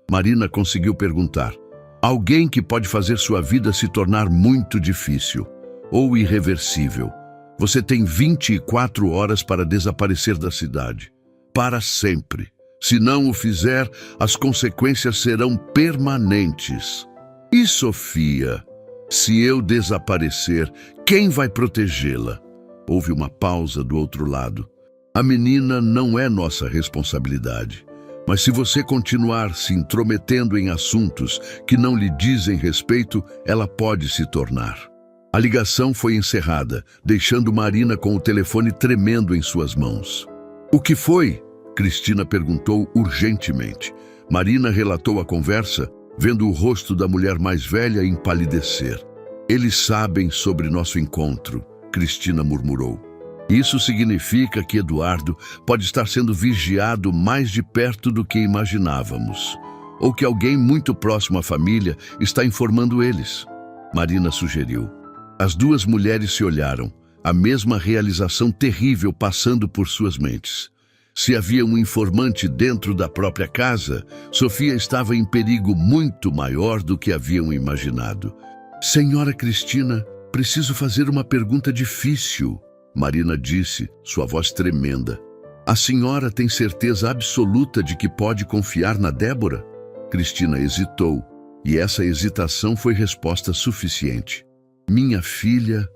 Marina conseguiu perguntar. Alguém que pode fazer sua vida se tornar muito difícil ou irreversível. Você tem 24 horas para desaparecer da cidade. Para sempre. Se não o fizer, as consequências serão permanentes. E Sofia? Se eu desaparecer, quem vai protegê-la? Houve uma pausa do outro lado. A menina não é nossa responsabilidade. Mas se você continuar se intrometendo em assuntos que não lhe dizem respeito, ela pode se tornar. A ligação foi encerrada, deixando Marina com o telefone tremendo em suas mãos. O que foi? Cristina perguntou urgentemente. Marina relatou a conversa, vendo o rosto da mulher mais velha empalidecer. Eles sabem sobre nosso encontro, Cristina murmurou. Isso significa que Eduardo pode estar sendo vigiado mais de perto do que imaginávamos. Ou que alguém muito próximo à família está informando eles. Marina sugeriu. As duas mulheres se olharam, a mesma realização terrível passando por suas mentes. Se havia um informante dentro da própria casa, Sofia estava em perigo muito maior do que haviam imaginado. Senhora Cristina, preciso fazer uma pergunta difícil. Marina disse, sua voz tremenda. A senhora tem certeza absoluta de que pode confiar na Débora? Cristina hesitou, e essa hesitação foi resposta suficiente. Minha filha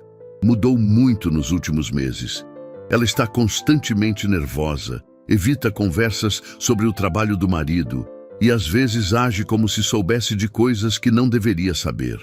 mudou muito nos últimos meses. Ela está constantemente nervosa, evita conversas sobre o trabalho do marido e às vezes age como se soubesse de coisas que não deveria saber.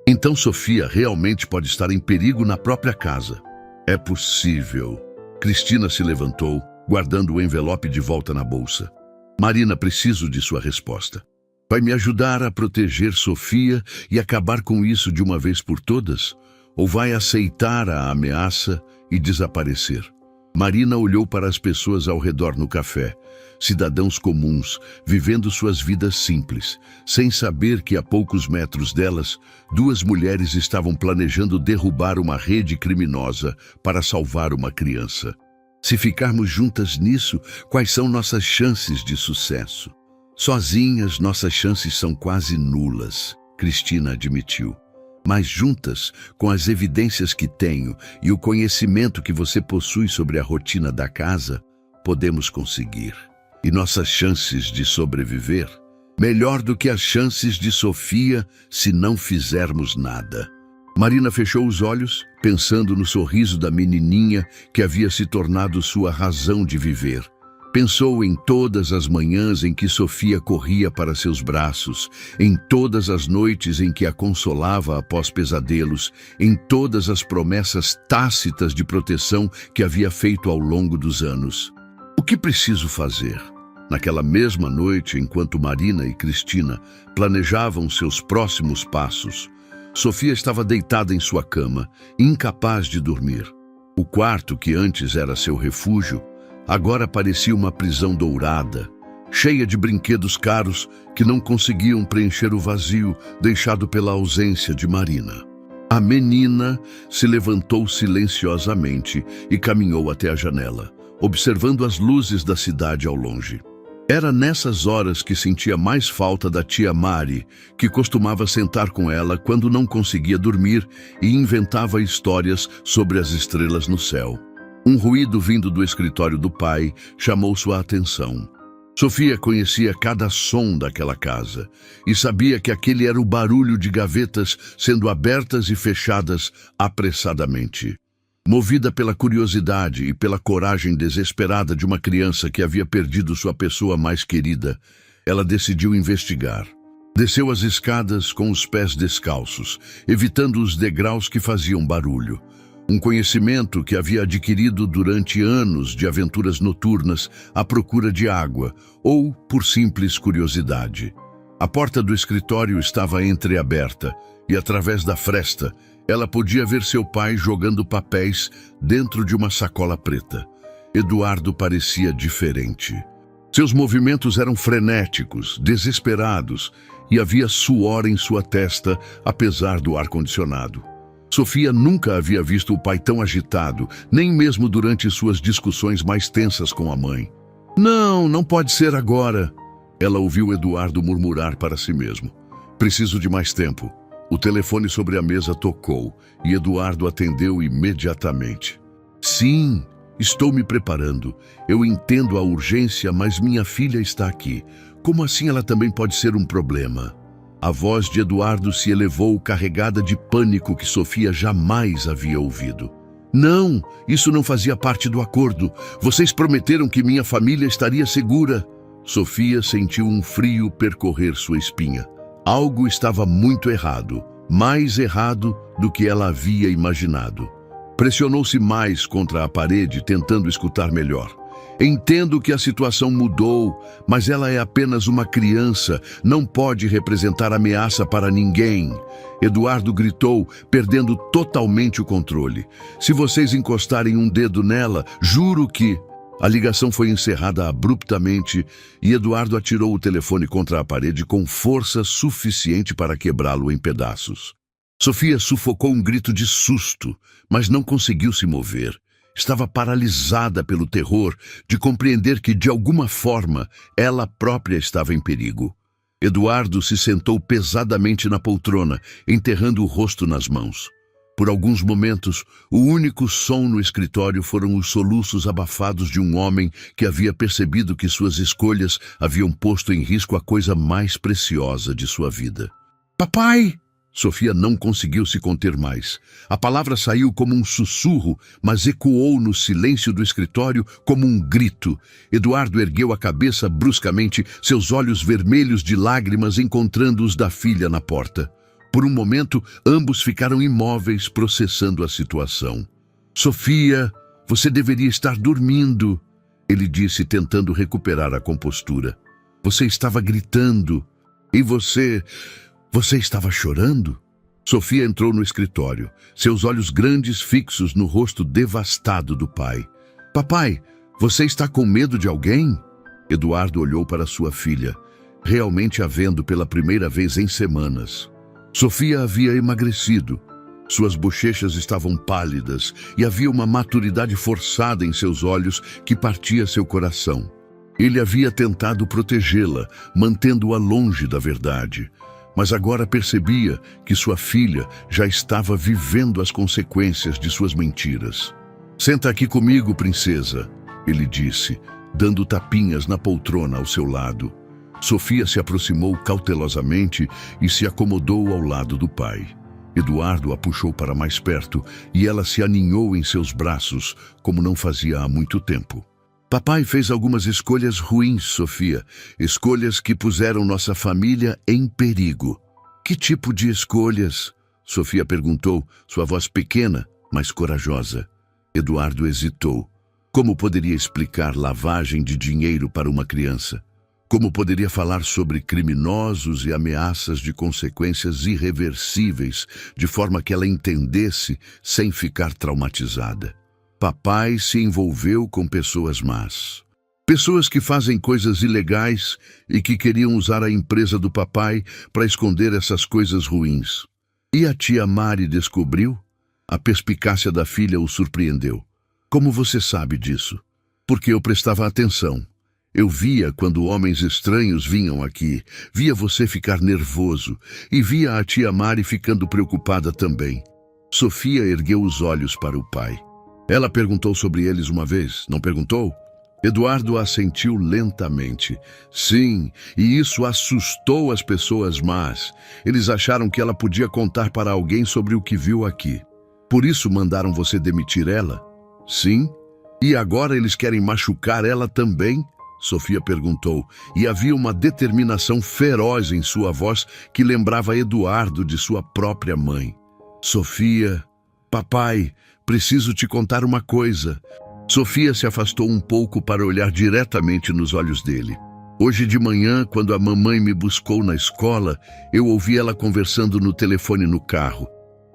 Então Sofia realmente pode estar em perigo na própria casa. É possível. Cristina se levantou, guardando o envelope de volta na bolsa. Marina, preciso de sua resposta. Vai me ajudar a proteger Sofia e acabar com isso de uma vez por todas? Ou vai aceitar a ameaça e desaparecer? Marina olhou para as pessoas ao redor no café. Cidadãos comuns, vivendo suas vidas simples, sem saber que a poucos metros delas, duas mulheres estavam planejando derrubar uma rede criminosa para salvar uma criança. Se ficarmos juntas nisso, quais são nossas chances de sucesso? Sozinhas, nossas chances são quase nulas, Cristina admitiu. Mas juntas, com as evidências que tenho e o conhecimento que você possui sobre a rotina da casa, podemos conseguir. E nossas chances de sobreviver? Melhor do que as chances de Sofia se não fizermos nada. Marina fechou os olhos, pensando no sorriso da menininha que havia se tornado sua razão de viver. Pensou em todas as manhãs em que Sofia corria para seus braços, em todas as noites em que a consolava após pesadelos, em todas as promessas tácitas de proteção que havia feito ao longo dos anos. O que preciso fazer? Naquela mesma noite, enquanto Marina e Cristina planejavam seus próximos passos, Sofia estava deitada em sua cama, incapaz de dormir. O quarto, que antes era seu refúgio, agora parecia uma prisão dourada, cheia de brinquedos caros que não conseguiam preencher o vazio deixado pela ausência de Marina. A menina se levantou silenciosamente e caminhou até a janela, observando as luzes da cidade ao longe. Era nessas horas que sentia mais falta da tia Mari, que costumava sentar com ela quando não conseguia dormir e inventava histórias sobre as estrelas no céu. Um ruído vindo do escritório do pai chamou sua atenção. Sofia conhecia cada som daquela casa e sabia que aquele era o barulho de gavetas sendo abertas e fechadas apressadamente. Movida pela curiosidade e pela coragem desesperada de uma criança que havia perdido sua pessoa mais querida, ela decidiu investigar. Desceu as escadas com os pés descalços, evitando os degraus que faziam barulho. Um conhecimento que havia adquirido durante anos de aventuras noturnas à procura de água ou por simples curiosidade. A porta do escritório estava entreaberta e, através da fresta, ela podia ver seu pai jogando papéis dentro de uma sacola preta. Eduardo parecia diferente. Seus movimentos eram frenéticos, desesperados, e havia suor em sua testa, apesar do ar-condicionado. Sofia nunca havia visto o pai tão agitado, nem mesmo durante suas discussões mais tensas com a mãe. Não pode ser agora. Ela ouviu Eduardo murmurar para si mesmo. Preciso de mais tempo. O telefone sobre a mesa tocou e Eduardo atendeu imediatamente. Sim, estou me preparando. Eu entendo a urgência, mas minha filha está aqui. Como assim ela também pode ser um problema? A voz de Eduardo se elevou carregada de pânico que Sofia jamais havia ouvido. Não, isso não fazia parte do acordo. Vocês prometeram que minha família estaria segura. Sofia sentiu um frio percorrer sua espinha. Algo estava muito errado, mais errado do que ela havia imaginado. Pressionou-se mais contra a parede, tentando escutar melhor. Entendo que a situação mudou, mas ela é apenas uma criança, não pode representar ameaça para ninguém. Eduardo gritou, perdendo totalmente o controle. Se vocês encostarem um dedo nela, juro que... A ligação foi encerrada abruptamente e Eduardo atirou o telefone contra a parede com força suficiente para quebrá-lo em pedaços. Sofia sufocou um grito de susto, mas não conseguiu se mover. Estava paralisada pelo terror de compreender que, de alguma forma, ela própria estava em perigo. Eduardo se sentou pesadamente na poltrona, enterrando o rosto nas mãos. Por alguns momentos, o único som no escritório foram os soluços abafados de um homem que havia percebido que suas escolhas haviam posto em risco a coisa mais preciosa de sua vida. Papai! Sofia não conseguiu se conter mais. A palavra saiu como um sussurro, mas ecoou no silêncio do escritório como um grito. Eduardo ergueu a cabeça bruscamente, seus olhos vermelhos de lágrimas encontrando os da filha na porta. Por um momento, ambos ficaram imóveis, processando a situação. Sofia, você deveria estar dormindo, ele disse, tentando recuperar a compostura. Você estava gritando. E você estava chorando? Sofia entrou no escritório, seus olhos grandes fixos no rosto devastado do pai. Papai, você está com medo de alguém? Eduardo olhou para sua filha, realmente a vendo pela primeira vez em semanas. Sofia havia emagrecido. Suas bochechas estavam pálidas e havia uma maturidade forçada em seus olhos que partia seu coração. Ele havia tentado protegê-la, mantendo-a longe da verdade. Mas agora percebia que sua filha já estava vivendo as consequências de suas mentiras. Senta aqui comigo, princesa, ele disse, dando tapinhas na poltrona ao seu lado. Sofia se aproximou cautelosamente e se acomodou ao lado do pai. Eduardo a puxou para mais perto e ela se aninhou em seus braços, como não fazia há muito tempo. Papai fez algumas escolhas ruins, Sofia. Escolhas que puseram nossa família em perigo. Que tipo de escolhas? Sofia perguntou, sua voz pequena, mas corajosa. Eduardo hesitou. Como poderia explicar lavagem de dinheiro para uma criança? Como poderia falar sobre criminosos e ameaças de consequências irreversíveis, de forma que ela entendesse sem ficar traumatizada? Papai se envolveu com pessoas más. Pessoas que fazem coisas ilegais e que queriam usar a empresa do papai para esconder essas coisas ruins. E a tia Mari descobriu? A perspicácia da filha o surpreendeu. Como você sabe disso? Porque eu prestava atenção. Eu via quando homens estranhos vinham aqui, via você ficar nervoso e via a tia Mari ficando preocupada também. Sofia ergueu os olhos para o pai. Ela perguntou sobre eles uma vez, não perguntou? Eduardo assentiu lentamente. Sim, e isso assustou as pessoas más. Eles acharam que ela podia contar para alguém sobre o que viu aqui. Por isso mandaram você demitir ela? Sim. E agora eles querem machucar ela também? Sofia perguntou, e havia uma determinação feroz em sua voz que lembrava Eduardo de sua própria mãe. Sofia, papai, preciso te contar uma coisa. Sofia se afastou um pouco para olhar diretamente nos olhos dele. Hoje de manhã, quando a mamãe me buscou na escola, eu ouvi ela conversando no telefone no carro.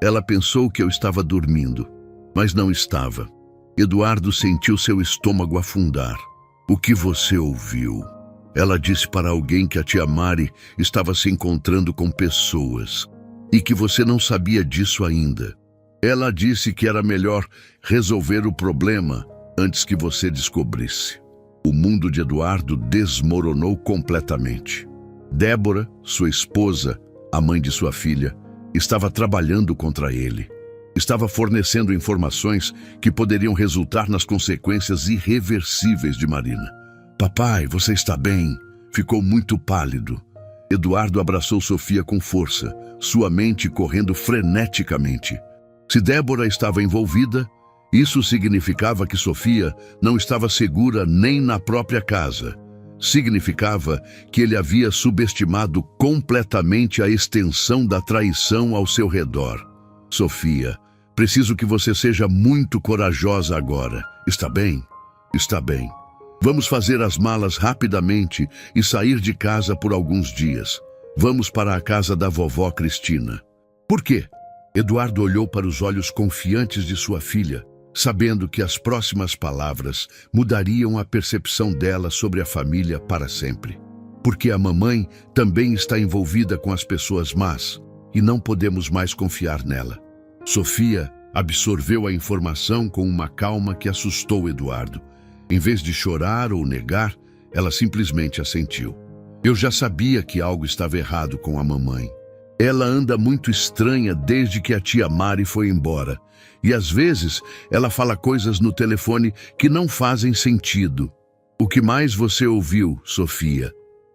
Ela pensou que eu estava dormindo, mas não estava. Eduardo sentiu seu estômago afundar. O que você ouviu? Ela disse para alguém que a tia Mari estava se encontrando com pessoas e que você não sabia disso ainda. Ela disse que era melhor resolver o problema antes que você descobrisse. O mundo de Eduardo desmoronou completamente. Débora, sua esposa, a mãe de sua filha, estava trabalhando contra ele. Estava fornecendo informações que poderiam resultar nas consequências irreversíveis de Marina. Papai, você está bem? Ficou muito pálido. Eduardo abraçou Sofia com força, sua mente correndo freneticamente. Se Débora estava envolvida, isso significava que Sofia não estava segura nem na própria casa. Significava que ele havia subestimado completamente a extensão da traição ao seu redor. Sofia, preciso que você seja muito corajosa agora. Está bem? Está bem. Vamos fazer as malas rapidamente e sair de casa por alguns dias. Vamos para a casa da vovó Cristina. Por quê? Eduardo olhou para os olhos confiantes de sua filha, sabendo que as próximas palavras mudariam a percepção dela sobre a família para sempre. Porque a mamãe também está envolvida com as pessoas más e não podemos mais confiar nela. Sofia absorveu a informação com uma calma que assustou Eduardo. Em vez de chorar ou negar, ela simplesmente assentiu. Eu já sabia que algo estava errado com a mamãe. Ela anda muito estranha desde que a tia Mari foi embora. E às vezes ela fala coisas no telefone que não fazem sentido. O que mais você ouviu, Sofia?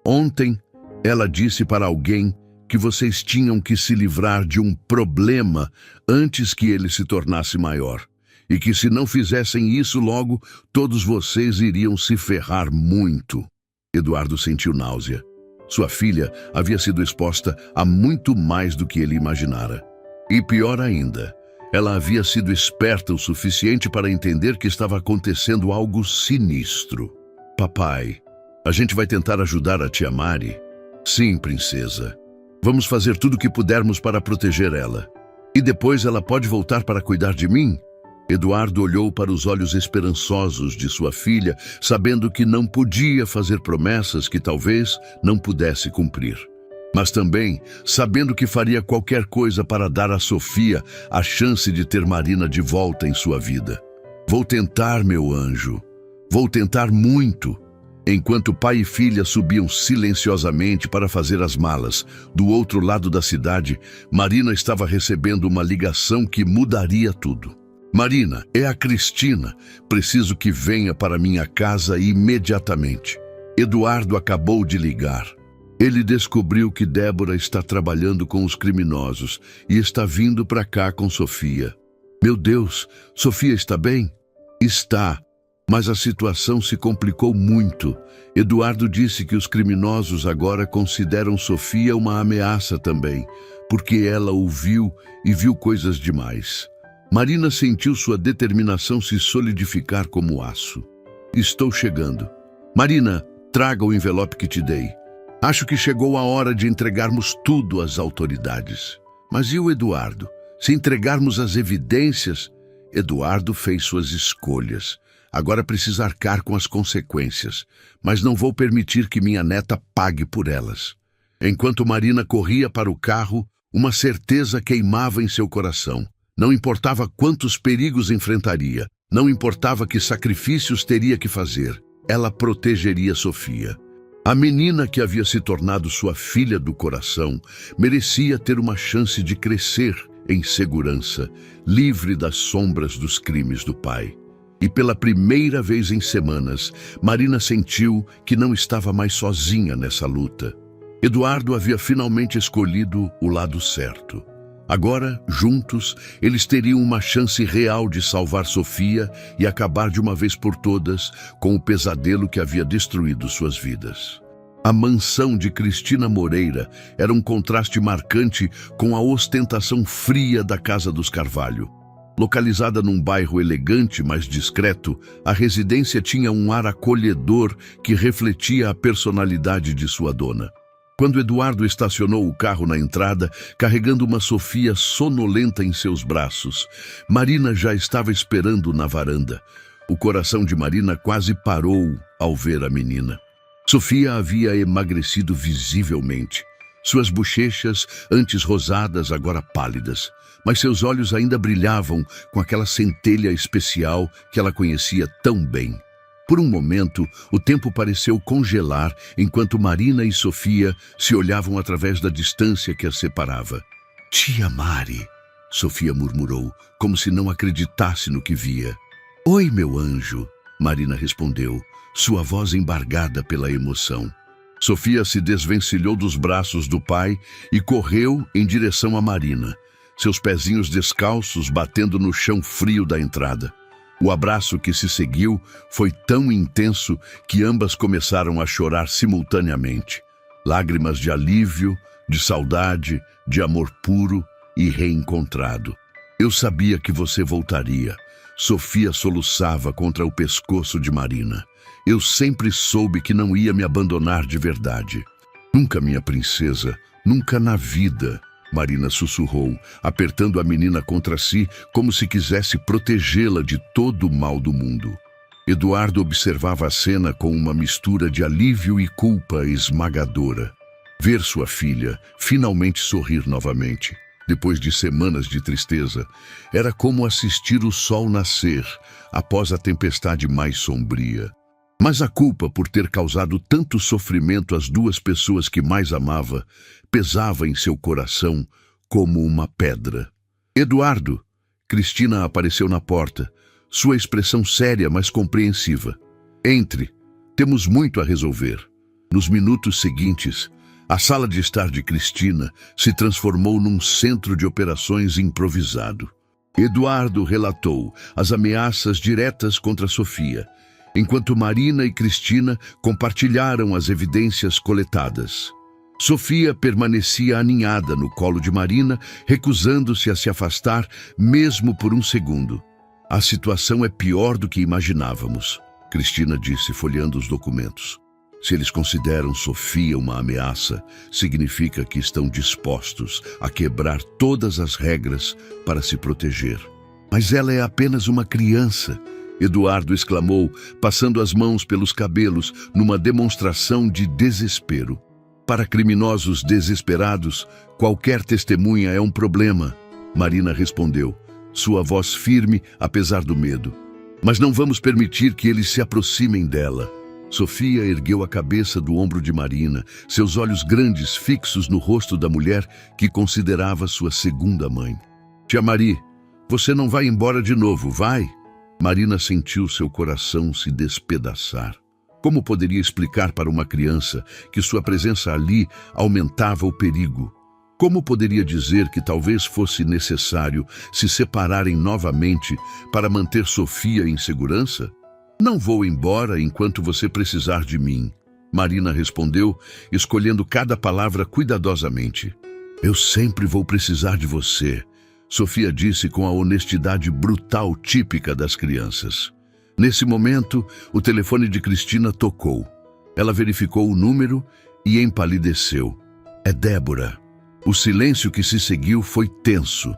Ontem ela disse para alguém que vocês tinham que se livrar de um problema antes que ele se tornasse maior. E que se não fizessem isso logo, todos vocês iriam se ferrar muito. Eduardo sentiu náusea. Sua filha havia sido exposta a muito mais do que ele imaginara. E pior ainda, ela havia sido esperta o suficiente para entender que estava acontecendo algo sinistro. Papai, a gente vai tentar ajudar a tia Mari? Sim, princesa. Vamos fazer tudo o que pudermos para proteger ela. E depois ela pode voltar para cuidar de mim? Eduardo olhou para os olhos esperançosos de sua filha, sabendo que não podia fazer promessas que talvez não pudesse cumprir. Mas também sabendo que faria qualquer coisa para dar a Sofia a chance de ter Marina de volta em sua vida. Vou tentar, meu anjo. Vou tentar muito. Enquanto pai e filha subiam silenciosamente para fazer as malas, do outro lado da cidade, Marina estava recebendo uma ligação que mudaria tudo. Marina, é a Cristina. Preciso que venha para minha casa imediatamente. Eduardo acabou de ligar. Ele descobriu que Débora está trabalhando com os criminosos e está vindo para cá com Sofia. Meu Deus, Sofia está bem? Está, mas a situação se complicou muito. Eduardo disse que os criminosos agora consideram Sofia uma ameaça também, porque ela o viu e viu coisas demais. Marina sentiu sua determinação se solidificar como aço. Estou chegando. Marina, traga o envelope que te dei. Acho que chegou a hora de entregarmos tudo às autoridades. Mas e o Eduardo? Se entregarmos as evidências... Eduardo fez suas escolhas. Agora precisa arcar com as consequências. Mas não vou permitir que minha neta pague por elas. Enquanto Marina corria para o carro, uma certeza queimava em seu coração. Não importava quantos perigos enfrentaria, não importava que sacrifícios teria que fazer, ela protegeria Sofia. A menina que havia se tornado sua filha do coração merecia ter uma chance de crescer em segurança, livre das sombras dos crimes do pai. E pela primeira vez em semanas, Marina sentiu que não estava mais sozinha nessa luta. Eduardo havia finalmente escolhido o lado certo. Agora, juntos, eles teriam uma chance real de salvar Sofia e acabar de uma vez por todas com o pesadelo que havia destruído suas vidas. A mansão de Cristina Moreira era um contraste marcante com a ostentação fria da casa dos Carvalho. Localizada num bairro elegante, mas discreto, a residência tinha um ar acolhedor que refletia a personalidade de sua dona. Quando Eduardo estacionou o carro na entrada, carregando uma Sofia sonolenta em seus braços, Marina já estava esperando na varanda. O coração de Marina quase parou ao ver a menina. Sofia havia emagrecido visivelmente. Suas bochechas, antes rosadas, agora pálidas. Mas seus olhos ainda brilhavam com aquela centelha especial que ela conhecia tão bem. Por um momento, o tempo pareceu congelar enquanto Marina e Sofia se olhavam através da distância que as separava. "Tia Mari", Sofia murmurou, como se não acreditasse no que via. "Oi, meu anjo", Marina respondeu, sua voz embargada pela emoção. Sofia se desvencilhou dos braços do pai e correu em direção a Marina, seus pezinhos descalços batendo no chão frio da entrada. O abraço que se seguiu foi tão intenso que ambas começaram a chorar simultaneamente. Lágrimas de alívio, de saudade, de amor puro e reencontrado. "Eu sabia que você voltaria", Sofia soluçava contra o pescoço de Marina. "Eu sempre soube que não ia me abandonar de verdade." "Nunca, minha princesa, nunca na vida", Marina sussurrou, apertando a menina contra si como se quisesse protegê-la de todo o mal do mundo. Eduardo observava a cena com uma mistura de alívio e culpa esmagadora. Ver sua filha finalmente sorrir novamente, depois de semanas de tristeza, era como assistir o sol nascer após a tempestade mais sombria. Mas a culpa por ter causado tanto sofrimento às duas pessoas que mais amava pesava em seu coração como uma pedra. "Eduardo", Cristina apareceu na porta, sua expressão séria, mas compreensiva. "Entre, temos muito a resolver." Nos minutos seguintes, a sala de estar de Cristina se transformou num centro de operações improvisado. Eduardo relatou as ameaças diretas contra Sofia, enquanto Marina e Cristina compartilharam as evidências coletadas. Sofia permanecia aninhada no colo de Marina, recusando-se a se afastar mesmo por um segundo. "A situação é pior do que imaginávamos", Cristina disse, folheando os documentos. "Se eles consideram Sofia uma ameaça, significa que estão dispostos a quebrar todas as regras para se proteger." "Mas ela é apenas uma criança", Eduardo exclamou, passando as mãos pelos cabelos numa demonstração de desespero. "Para criminosos desesperados, qualquer testemunha é um problema", Marina respondeu, sua voz firme apesar do medo. "Mas não vamos permitir que eles se aproximem dela." Sofia ergueu a cabeça do ombro de Marina, seus olhos grandes fixos no rosto da mulher que considerava sua segunda mãe. "Tia Mari, você não vai embora de novo, vai?" Marina sentiu seu coração se despedaçar. Como poderia explicar para uma criança que sua presença ali aumentava o perigo? Como poderia dizer que talvez fosse necessário se separarem novamente para manter Sofia em segurança? "Não vou embora enquanto você precisar de mim", Marina respondeu, escolhendo cada palavra cuidadosamente. "Eu sempre vou precisar de você", Sofia disse com a honestidade brutal típica das crianças. Nesse momento, o telefone de Cristina tocou. Ela verificou o número e empalideceu. "É Débora." O silêncio que se seguiu foi tenso.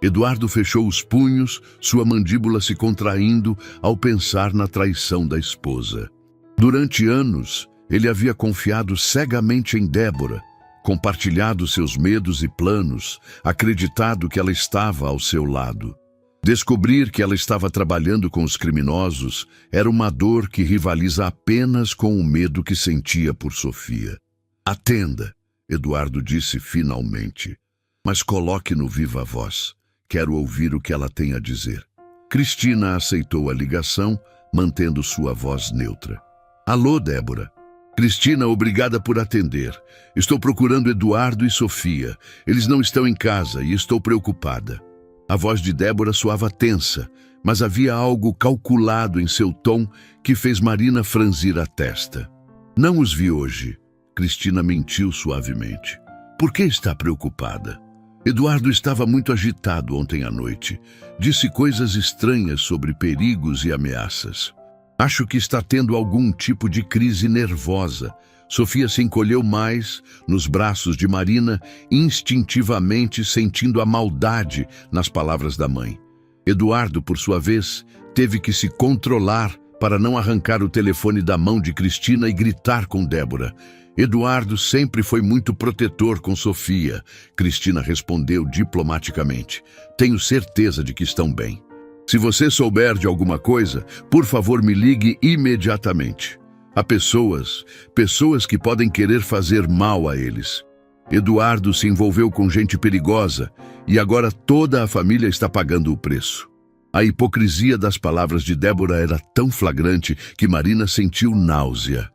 Eduardo fechou os punhos, sua mandíbula se contraindo ao pensar na traição da esposa. Durante anos, ele havia confiado cegamente em Débora, compartilhado seus medos e planos, acreditado que ela estava ao seu lado. Descobrir que ela estava trabalhando com os criminosos era uma dor que rivaliza apenas com o medo que sentia por Sofia. "Atenda", Eduardo disse finalmente, "mas coloque no viva voz. Quero ouvir o que ela tem a dizer." Cristina aceitou a ligação, mantendo sua voz neutra. Alô, Débora. Cristina, obrigada por atender. Estou procurando Eduardo e Sofia. Eles não estão em casa e estou preocupada. A voz de Débora soava tensa, mas havia algo calculado em seu tom que fez Marina franzir a testa. Não os vi hoje. Cristina mentiu suavemente. Por que está preocupada? Eduardo estava muito agitado ontem à noite. Disse coisas estranhas sobre perigos e ameaças. Acho que está tendo algum tipo de crise nervosa. Sofia se encolheu mais nos braços de Marina, instintivamente sentindo a maldade nas palavras da mãe. Eduardo, por sua vez, teve que se controlar para não arrancar o telefone da mão de Cristina e gritar com Débora. Eduardo sempre foi muito protetor com Sofia. Cristina respondeu diplomaticamente. Tenho certeza de que estão bem. Se você souber de alguma coisa, por favor me ligue imediatamente. Há pessoas que podem querer fazer mal a eles. Eduardo se envolveu com gente perigosa e agora toda a família está pagando o preço. A hipocrisia das palavras de Débora era tão flagrante que Marina sentiu náusea.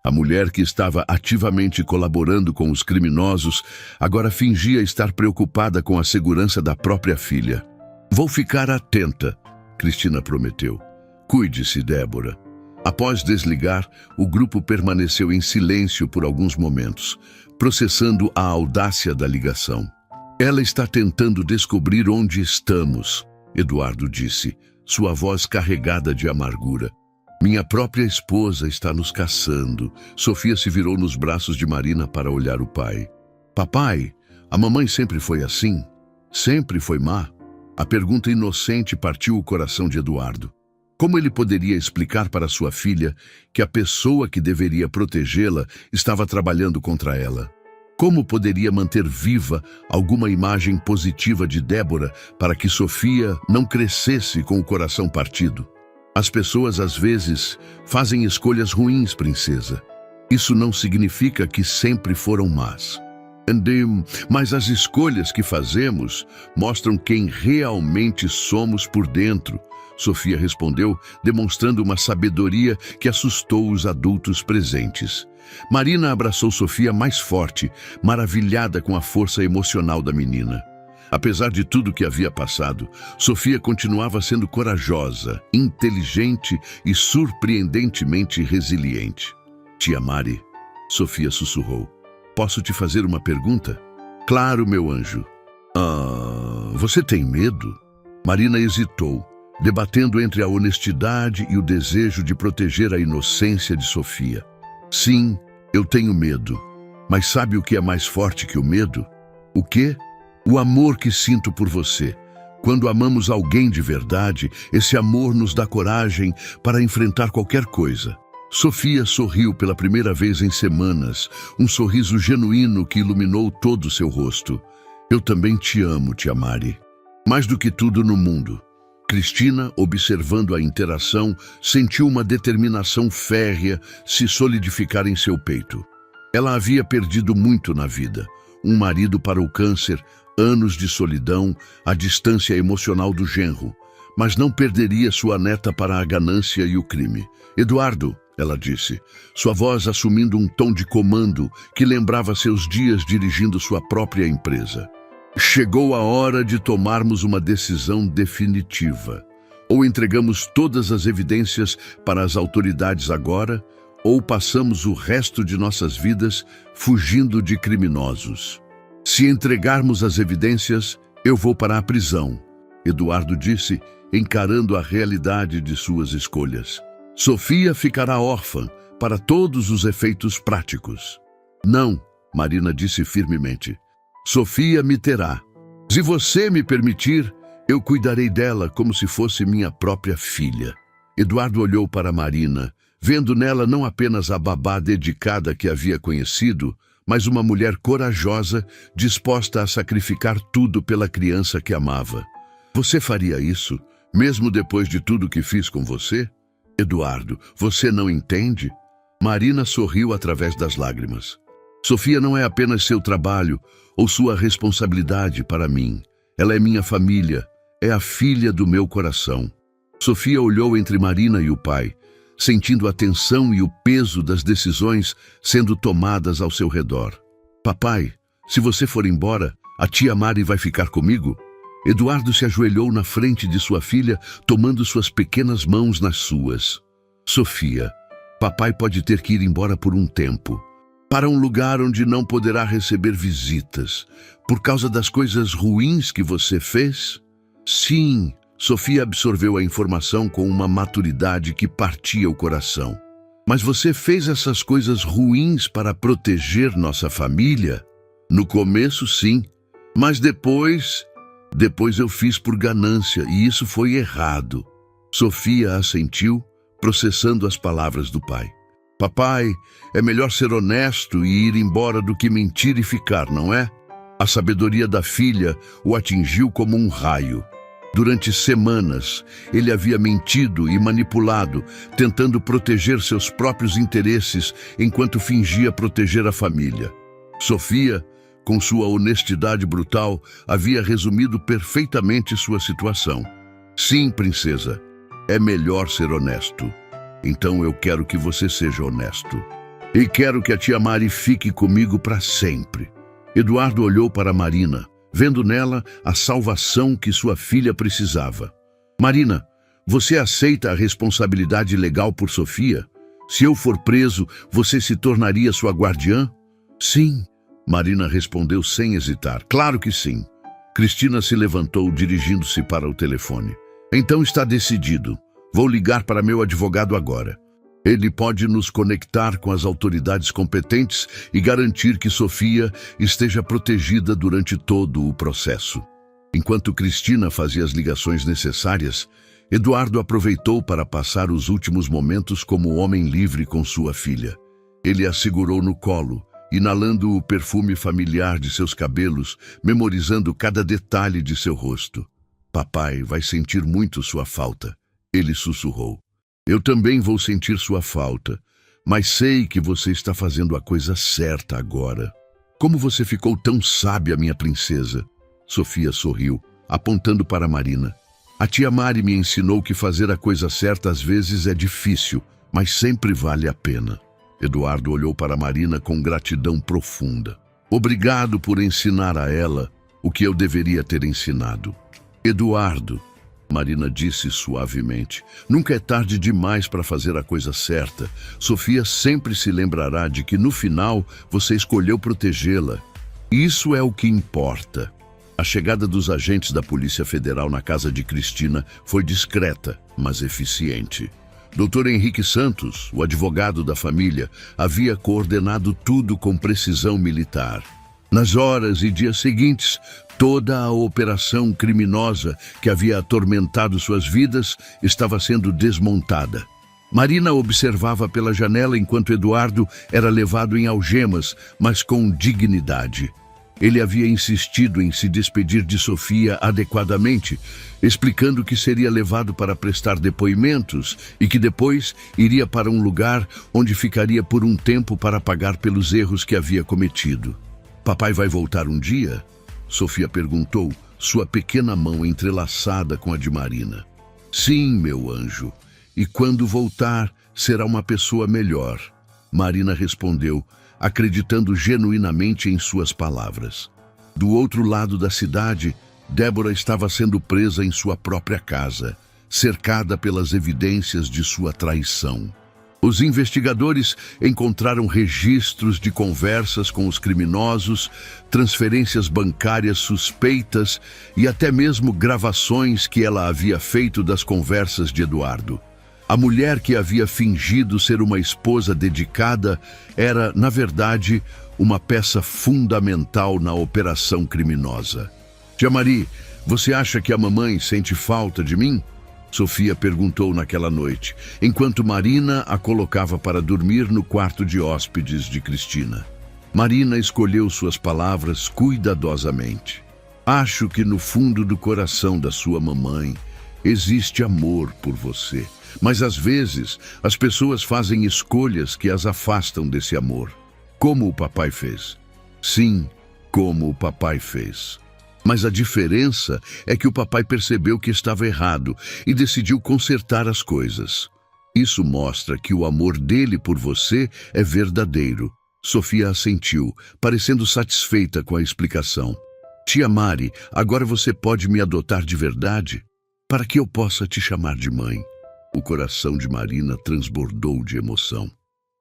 A mulher que estava ativamente colaborando com os criminosos agora fingia estar preocupada com a segurança da própria filha. Vou ficar atenta, Cristina prometeu. Cuide-se, Débora. Após desligar, o grupo permaneceu em silêncio por alguns momentos, processando a audácia da ligação. Ela está tentando descobrir onde estamos, Eduardo disse, sua voz carregada de amargura. Minha própria esposa está nos caçando. Sofia se virou nos braços de Marina para olhar o pai. Papai, a mamãe sempre foi assim? Sempre foi má? A pergunta inocente partiu o coração de Eduardo. Como ele poderia explicar para sua filha que a pessoa que deveria protegê-la estava trabalhando contra ela? Como poderia manter viva alguma imagem positiva de Débora para que Sofia não crescesse com o coração partido? As pessoas, às vezes, fazem escolhas ruins, princesa. Isso não significa que sempre foram más. Mas as escolhas que fazemos mostram quem realmente somos por dentro, Sofia respondeu, demonstrando uma sabedoria que assustou os adultos presentes. Marina abraçou Sofia mais forte, maravilhada com a força emocional da menina. Apesar de tudo que havia passado, Sofia continuava sendo corajosa, inteligente e surpreendentemente resiliente. Tia Mari, Sofia sussurrou. Posso te fazer uma pergunta? Claro, meu anjo. Você tem medo? Marina hesitou, debatendo entre a honestidade e o desejo de proteger a inocência de Sofia. Sim, eu tenho medo. Mas sabe o que é mais forte que o medo? O quê? O amor que sinto por você. Quando amamos alguém de verdade, esse amor nos dá coragem para enfrentar qualquer coisa. Sofia sorriu pela primeira vez em semanas, um sorriso genuíno que iluminou todo o seu rosto. Eu também te amo, tia Mari. Mais do que tudo no mundo. Cristina, observando a interação, sentiu uma determinação férrea se solidificar em seu peito. Ela havia perdido muito na vida. Um marido para o câncer, anos de solidão, a distância emocional do genro. Mas não perderia sua neta para a ganância e o crime. Eduardo, ela disse, sua voz assumindo um tom de comando que lembrava seus dias dirigindo sua própria empresa. Chegou a hora de tomarmos uma decisão definitiva. Ou entregamos todas as evidências para as autoridades agora, ou passamos o resto de nossas vidas fugindo de criminosos. Se entregarmos as evidências, eu vou para a prisão, Eduardo disse, encarando a realidade de suas escolhas. Sofia ficará órfã para todos os efeitos práticos. Não, Marina disse firmemente. Sofia me terá. Se você me permitir, eu cuidarei dela como se fosse minha própria filha. Eduardo olhou para Marina, vendo nela não apenas a babá dedicada que havia conhecido, mas uma mulher corajosa, disposta a sacrificar tudo pela criança que amava. Você faria isso, mesmo depois de tudo que fiz com você? Eduardo, você não entende? Marina sorriu através das lágrimas. Sofia não é apenas seu trabalho ou sua responsabilidade para mim. Ela é minha família, é a filha do meu coração. Sofia olhou entre Marina e o pai, sentindo a tensão e o peso das decisões sendo tomadas ao seu redor. Papai, se você for embora, a tia Mari vai ficar comigo? Eduardo se ajoelhou na frente de sua filha, tomando suas pequenas mãos nas suas. Sofia, papai pode ter que ir embora por um tempo, para um lugar onde não poderá receber visitas, por causa das coisas ruins que você fez? Sim, Sofia absorveu a informação com uma maturidade que partia o coração. Mas você fez essas coisas ruins para proteger nossa família? No começo, sim, mas depois eu fiz por ganância e isso foi errado. Sofia assentiu, processando as palavras do pai. Papai, é melhor ser honesto e ir embora do que mentir e ficar, não é? A sabedoria da filha o atingiu como um raio. Durante semanas, ele havia mentido e manipulado, tentando proteger seus próprios interesses enquanto fingia proteger a família. Sofia, com sua honestidade brutal, havia resumido perfeitamente sua situação. Sim, princesa, é melhor ser honesto. Então eu quero que você seja honesto. E quero que a tia Mari fique comigo para sempre. Eduardo olhou para Marina, vendo nela a salvação que sua filha precisava. Marina, você aceita a responsabilidade legal por Sofia? Se eu for preso, você se tornaria sua guardiã? Sim, Marina respondeu sem hesitar. Claro que sim. Cristina se levantou, dirigindo-se para o telefone. Então está decidido. Vou ligar para meu advogado agora. Ele pode nos conectar com as autoridades competentes e garantir que Sofia esteja protegida durante todo o processo. Enquanto Cristina fazia as ligações necessárias, Eduardo aproveitou para passar os últimos momentos como homem livre com sua filha. Ele a segurou no colo, inalando o perfume familiar de seus cabelos, memorizando cada detalhe de seu rosto. Papai vai sentir muito sua falta, ele sussurrou. Eu também vou sentir sua falta, mas sei que você está fazendo a coisa certa agora. Como você ficou tão sábia, minha princesa? Sofia sorriu, apontando para Marina. A tia Mari me ensinou que fazer a coisa certa às vezes é difícil, mas sempre vale a pena. Eduardo olhou para Marina com gratidão profunda. Obrigado por ensinar a ela o que eu deveria ter ensinado. Eduardo, Marina disse suavemente, nunca é tarde demais para fazer a coisa certa. Sofia sempre se lembrará de que no final você escolheu protegê-la. Isso é o que importa. A chegada dos agentes da Polícia Federal na casa de Cristina foi discreta, mas eficiente. Dr. Henrique Santos, o advogado da família, havia coordenado tudo com precisão militar. Nas horas e dias seguintes, toda a operação criminosa que havia atormentado suas vidas estava sendo desmontada. Marina observava pela janela enquanto Eduardo era levado em algemas, mas com dignidade. Ele havia insistido em se despedir de Sofia adequadamente, explicando que seria levado para prestar depoimentos e que depois iria para um lugar onde ficaria por um tempo para pagar pelos erros que havia cometido. Papai vai voltar um dia? Sofia perguntou, sua pequena mão entrelaçada com a de Marina. Sim, meu anjo. E quando voltar, será uma pessoa melhor. Marina respondeu, acreditando genuinamente em suas palavras. Do outro lado da cidade, Débora estava sendo presa em sua própria casa, cercada pelas evidências de sua traição. Os investigadores encontraram registros de conversas com os criminosos, transferências bancárias suspeitas e até mesmo gravações que ela havia feito das conversas de Eduardo. A mulher que havia fingido ser uma esposa dedicada era, na verdade, uma peça fundamental na operação criminosa. Tia Mari, você acha que a mamãe sente falta de mim? Sofia perguntou naquela noite, enquanto Marina a colocava para dormir no quarto de hóspedes de Cristina. Marina escolheu suas palavras cuidadosamente. Acho que no fundo do coração da sua mamãe existe amor por você. Mas às vezes as pessoas fazem escolhas que as afastam desse amor. Como o papai fez. Sim, como o papai fez. Mas a diferença é que o papai percebeu que estava errado e decidiu consertar as coisas. Isso mostra que o amor dele por você é verdadeiro. Sofia assentiu, parecendo satisfeita com a explicação. Tia Mari, agora você pode me adotar de verdade? Para que eu possa te chamar de mãe. O coração de Marina transbordou de emoção.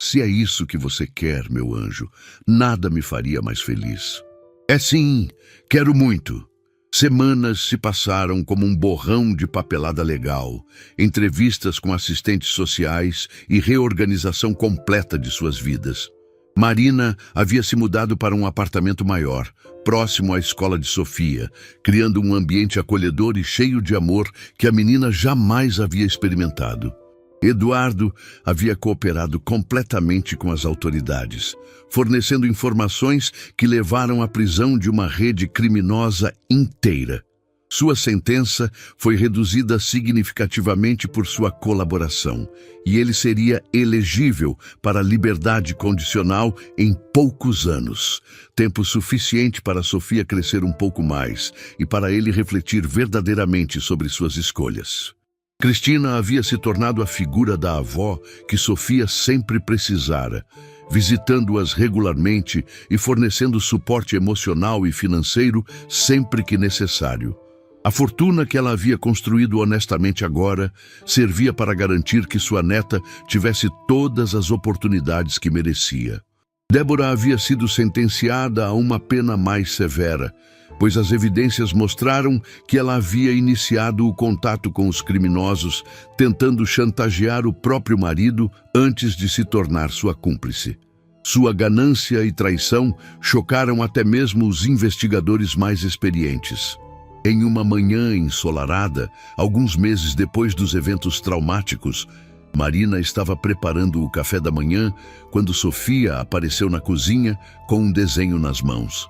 Se é isso que você quer, meu anjo, nada me faria mais feliz. É sim, quero muito. Semanas se passaram como um borrão de papelada legal, entrevistas com assistentes sociais e reorganização completa de suas vidas. Marina havia se mudado para um apartamento maior, próximo à escola de Sofia, criando um ambiente acolhedor e cheio de amor que a menina jamais havia experimentado. Eduardo havia cooperado completamente com as autoridades, fornecendo informações que levaram à prisão de uma rede criminosa inteira. Sua sentença foi reduzida significativamente por sua colaboração, e ele seria elegível para a liberdade condicional em poucos anos, tempo suficiente para Sofia crescer um pouco mais e para ele refletir verdadeiramente sobre suas escolhas. Cristina havia se tornado a figura da avó que Sofia sempre precisara, visitando-as regularmente e fornecendo suporte emocional e financeiro sempre que necessário. A fortuna que ela havia construído honestamente agora servia para garantir que sua neta tivesse todas as oportunidades que merecia. Débora havia sido sentenciada a uma pena mais severa, pois as evidências mostraram que ela havia iniciado o contato com os criminosos, tentando chantagear o próprio marido antes de se tornar sua cúmplice. Sua ganância e traição chocaram até mesmo os investigadores mais experientes. Em uma manhã ensolarada, alguns meses depois dos eventos traumáticos, Marina estava preparando o café da manhã quando Sofia apareceu na cozinha com um desenho nas mãos.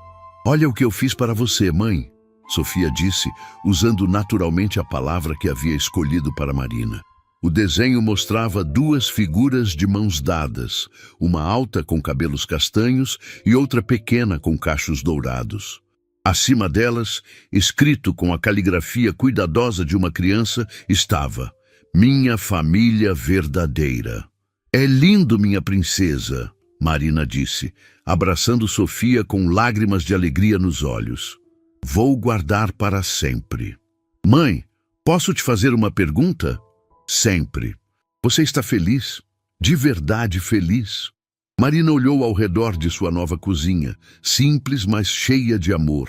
"Olha o que eu fiz para você, mãe", Sofia disse, usando naturalmente a palavra que havia escolhido para Marina. O desenho mostrava duas figuras de mãos dadas, uma alta com cabelos castanhos e outra pequena com cachos dourados. Acima delas, escrito com a caligrafia cuidadosa de uma criança, estava: "Minha família verdadeira". "É lindo, minha princesa", Marina disse, abraçando Sofia com lágrimas de alegria nos olhos. "Vou guardar para sempre". "Mãe, posso te fazer uma pergunta?" "Sempre. Você está feliz? De verdade feliz?" Marina olhou ao redor de sua nova cozinha, simples, mas cheia de amor.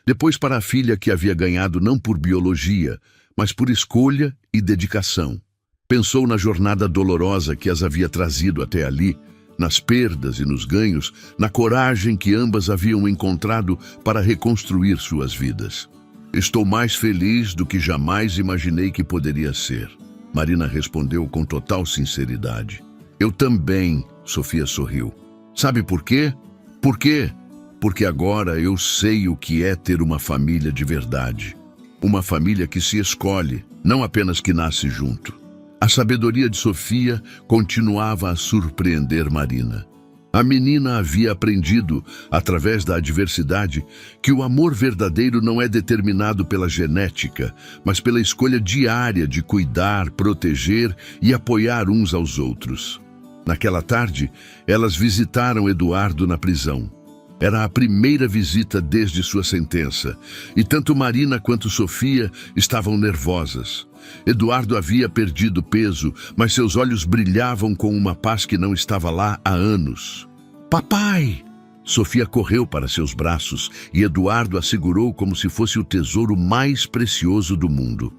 Depois para a filha que havia ganhado não por biologia, mas por escolha e dedicação. Pensou na jornada dolorosa que as havia trazido até ali, nas perdas e nos ganhos, na coragem que ambas haviam encontrado para reconstruir suas vidas. "Estou mais feliz do que jamais imaginei que poderia ser", Marina respondeu com total sinceridade. "Eu também", Sofia sorriu. "Sabe por quê? Por quê? Porque agora eu sei o que é ter uma família de verdade. Uma família que se escolhe, não apenas que nasce junto." A sabedoria de Sofia continuava a surpreender Marina. A menina havia aprendido, através da adversidade, que o amor verdadeiro não é determinado pela genética, mas pela escolha diária de cuidar, proteger e apoiar uns aos outros. Naquela tarde, elas visitaram Eduardo na prisão. Era a primeira visita desde sua sentença, e tanto Marina quanto Sofia estavam nervosas. Eduardo havia perdido peso, mas seus olhos brilhavam com uma paz que não estava lá há anos. "Papai!" Sofia correu para seus braços e Eduardo a segurou como se fosse o tesouro mais precioso do mundo.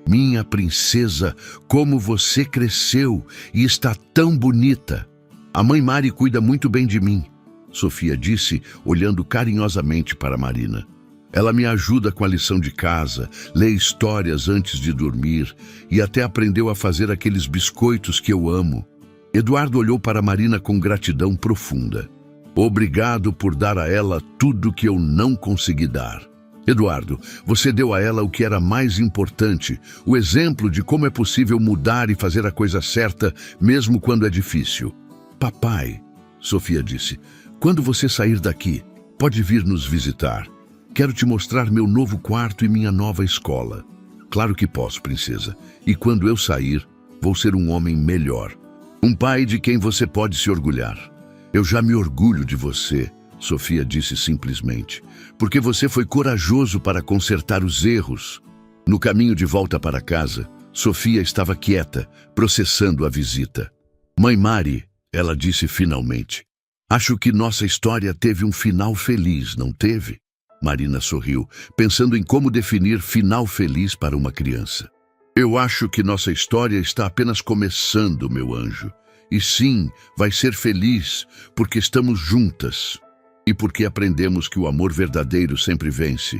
"Minha princesa, como você cresceu e está tão bonita! A mãe Mari cuida muito bem de mim", Sofia disse, olhando carinhosamente para Marina. "Ela me ajuda com a lição de casa, lê histórias antes de dormir e até aprendeu a fazer aqueles biscoitos que eu amo." Eduardo olhou para Marina com gratidão profunda. "Obrigado por dar a ela tudo que eu não consegui dar. Eduardo, você deu a ela o que era mais importante, o exemplo de como é possível mudar e fazer a coisa certa, mesmo quando é difícil." "Papai", Sofia disse, "quando você sair daqui, pode vir nos visitar. Quero te mostrar meu novo quarto e minha nova escola. Claro que posso, princesa. E quando eu sair, vou ser um homem melhor. Um pai de quem você pode se orgulhar. Eu já me orgulho de você, Sofia disse simplesmente, porque você foi corajoso para consertar os erros. No caminho de volta para casa, Sofia estava quieta, processando a visita. Mãe Mari, ela disse finalmente, acho que nossa história teve um final feliz, não teve? Marina sorriu, pensando em como definir final feliz para uma criança. Eu acho que nossa história está apenas começando, meu anjo. E sim, vai ser feliz, porque estamos juntas. E porque aprendemos que o amor verdadeiro sempre vence.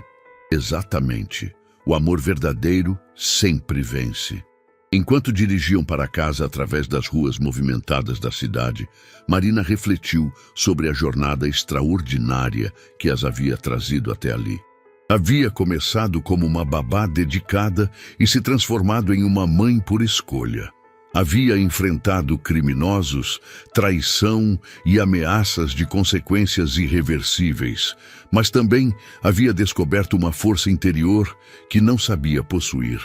Exatamente. O amor verdadeiro sempre vence. Enquanto dirigiam para casa através das ruas movimentadas da cidade, Marina refletiu sobre a jornada extraordinária que as havia trazido até ali. Havia começado como uma babá dedicada e se transformado em uma mãe por escolha. Havia enfrentado criminosos, traição e ameaças de consequências irreversíveis, mas também havia descoberto uma força interior que não sabia possuir.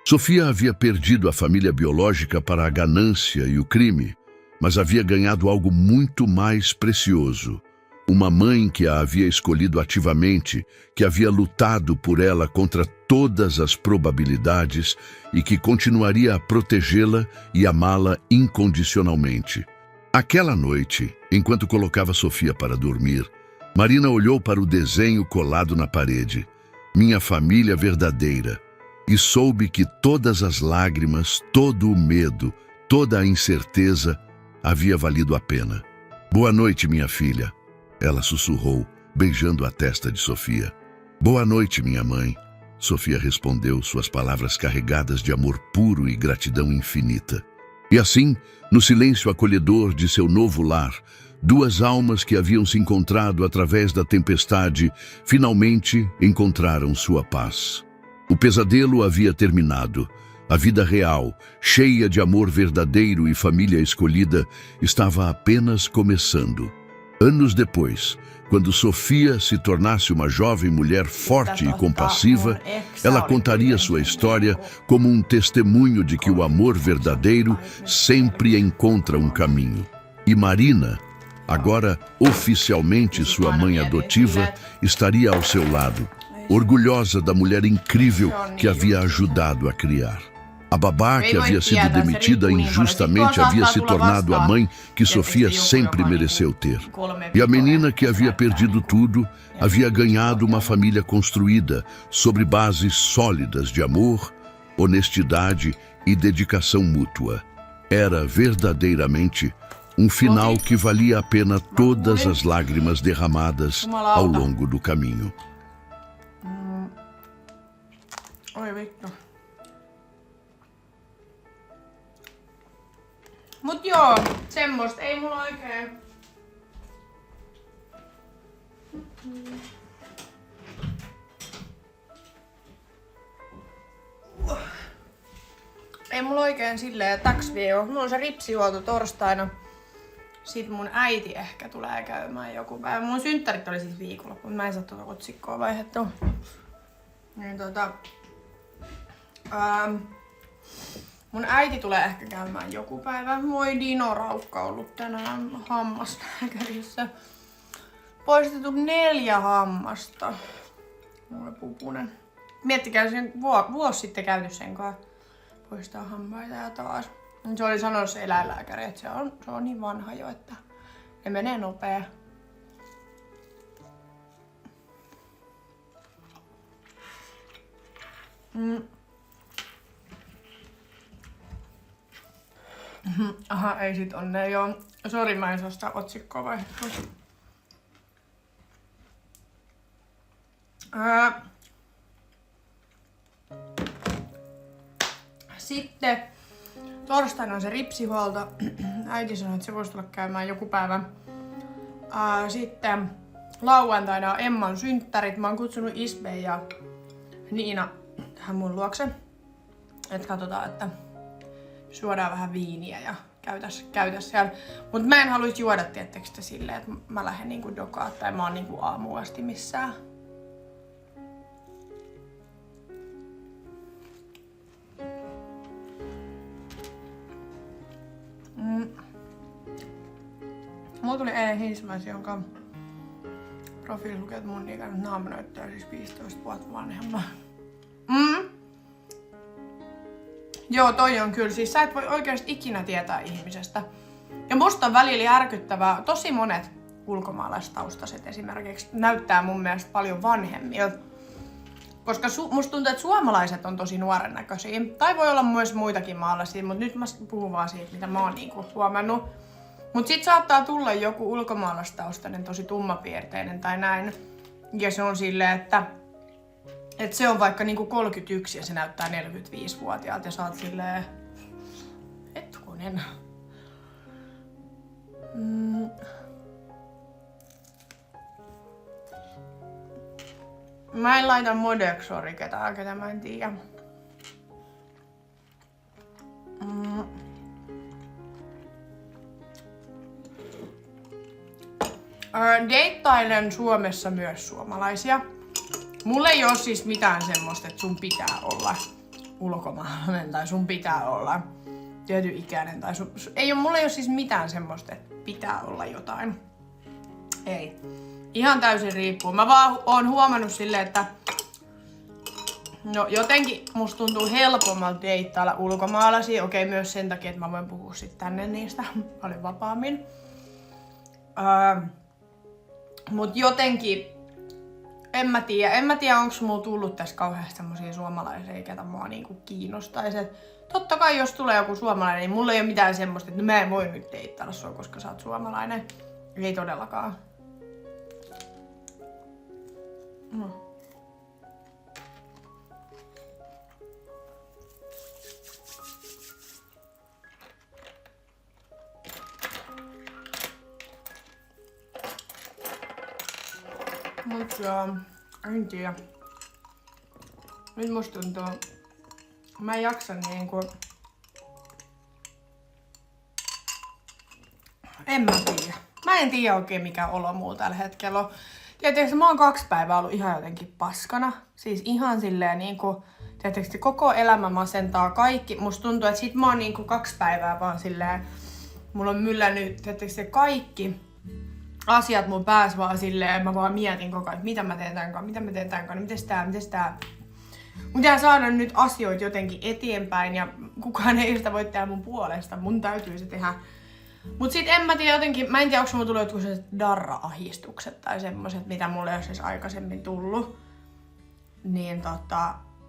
Sofia havia perdido a família biológica para a ganância e o crime, mas havia ganhado algo muito mais precioso. Uma mãe que a havia escolhido ativamente, que havia lutado por ela contra todas as probabilidades e que continuaria a protegê-la e amá-la incondicionalmente. Aquela noite, enquanto colocava Sofia para dormir, Marina olhou para o desenho colado na parede, Minha Família Verdadeira, e soube que todas as lágrimas, todo o medo, toda a incerteza havia valido a pena. Boa noite, minha filha, ela sussurrou, beijando a testa de Sofia. Boa noite, minha mãe, Sofia respondeu, suas palavras carregadas de amor puro e gratidão infinita. E assim, no silêncio acolhedor de seu novo lar, duas almas que haviam se encontrado através da tempestade finalmente encontraram sua paz. O pesadelo havia terminado. A vida real, cheia de amor verdadeiro e família escolhida, estava apenas começando. Anos depois, quando Sofia se tornasse uma jovem mulher forte e compassiva, ela contaria sua história como um testemunho de que o amor verdadeiro sempre encontra um caminho. E Marina, agora oficialmente sua mãe adotiva, estaria ao seu lado, orgulhosa da mulher incrível que havia ajudado a criar. A babá que havia sido demitida injustamente havia se tornado a mãe que Sofia sempre mereceu ter. E a menina que havia perdido tudo havia ganhado uma família construída sobre bases sólidas de amor, honestidade e dedicação mútua. Era verdadeiramente um final que valia a pena todas as lágrimas derramadas ao longo do caminho. Oi vittu. Mut joo, semmoista ei mulla oikein. Ei mulla oikein silleen taks vie. Mulla on se ripsihuolto torstaina. Sit mun äiti ehkä tulee käymään joku päivä. Mun synttärit oli siis viikonloppu, mä en saa tuota otsikkoa vaihdettua. Niin mun äiti tulee ehkä käymään joku päivä. Moi Dino Raukka ollut tänään hammaslääkärissä. Poistettu 4 hammasta. Mulle pupunen. Miettikää sen vuosi sitten käyty sen kanssa. Poistaa hampaita ja taas. Se oli sanonut se eläinlääkäri, että se on niin vanha jo, että ne menee nopea. Aha, ei sit onne joo. Sori, mä en saa sitä otsikkoa vaihdettua. Sitten torstaina on se ripsihuolto. Äiti sanoi, että se voisi tulla käymään joku päivä. Sitten lauantaina on Emman synttärit. Mä oon kutsunut Isbe ja Niina tähän mun luokse. Et katsotaan, että juodaan vähän viiniä ja käytäs siellä. Mut mä en haluis juoda tiettekö silleen, että mä lähden niinku dokaan tai mä oon niinku aamuun asti missään. tuli eilen Hinsmäis, jonka profiili lukee, että mun ikäinen naama näyttää siis 15 vuotta vanhemman. Joo, toi on kyllä. Siis sä et voi oikeasti ikinä tietää ihmisestä. Ja musta on välillä järkyttävää. Tosi monet ulkomaalaistaustaiset esimerkiksi näyttää mun mielestä paljon vanhemmilta. Koska musta tuntuu, että suomalaiset on tosi nuoren näköisiä. Tai voi olla myös muitakin maalaisia, mutta nyt mä puhun vaan siitä, mitä mä oon niinku huomannut. Mut sit saattaa tulla joku ulkomaalaistaustainen tosi tummapiirteinen tai näin. Ja se on silleen, että se on vaikka niinku 31 ja se näyttää 45-vuotiaalta ja sä oot silleen... Hetkonen. Mä en laita Modexori ketään, ketä mä en tiedä. Deittailen Suomessa myös suomalaisia. Mulla ei oo siis mitään semmoista, että sun pitää olla ulkomaalainen tai sun pitää olla tietyn ikäinen tai mulla ei oo siis mitään semmoista, että pitää olla jotain. Ei. Ihan täysin riippuu. Mä vaan oon huomannut silleen, että no jotenkin musta tuntuu helpommalta deittailla ulkomaalaisia. Okei, myös sen takia, että mä voin puhua sit tänne niistä paljon vapaammin. Mut jotenkin, en mä tiedä onko mulla tullut tässä kauheasti semmosia suomalaisia, ketä mua niinku kiinnostais. Totta kai jos tulee joku suomalainen, niin mulla ei oo mitään semmoista, että mä en voi nyt deittailla sua, koska sä oot suomalainen. Ei todellakaan. Mut joo, en tiedä. Nyt musta tuntuu, mä en jaksa niinku... En mä tiedä. Mä en tiedä oikein mikä olo muu tällä hetkellä on. Tietysti mä oon 2 päivää ollut ihan jotenkin paskana. Siis ihan silleen niinku... Tietysti koko elämä masentaa kaikki. Musta tuntuu, että sit mä oon niinku 2 päivää vaan silleen... Mulla on myllännyt tietysti kaikki asiat mun päässä vaan silleen. Mä vaan mietin koko ajan, että mitä mä teen tän kanssa, mites tää. Mun pitää saada nyt asioita jotenkin eteenpäin ja kukaan ei sitä voi tehdä mun puolesta. Mun täytyy se tehdä. Mut sit en mä tiedä jotenkin, mä en tiedä onko mulla tullut jotkut sellaiset darra-ahdistukset tai semmoset, mitä mulle ei ole siis aikaisemmin tullut. Niin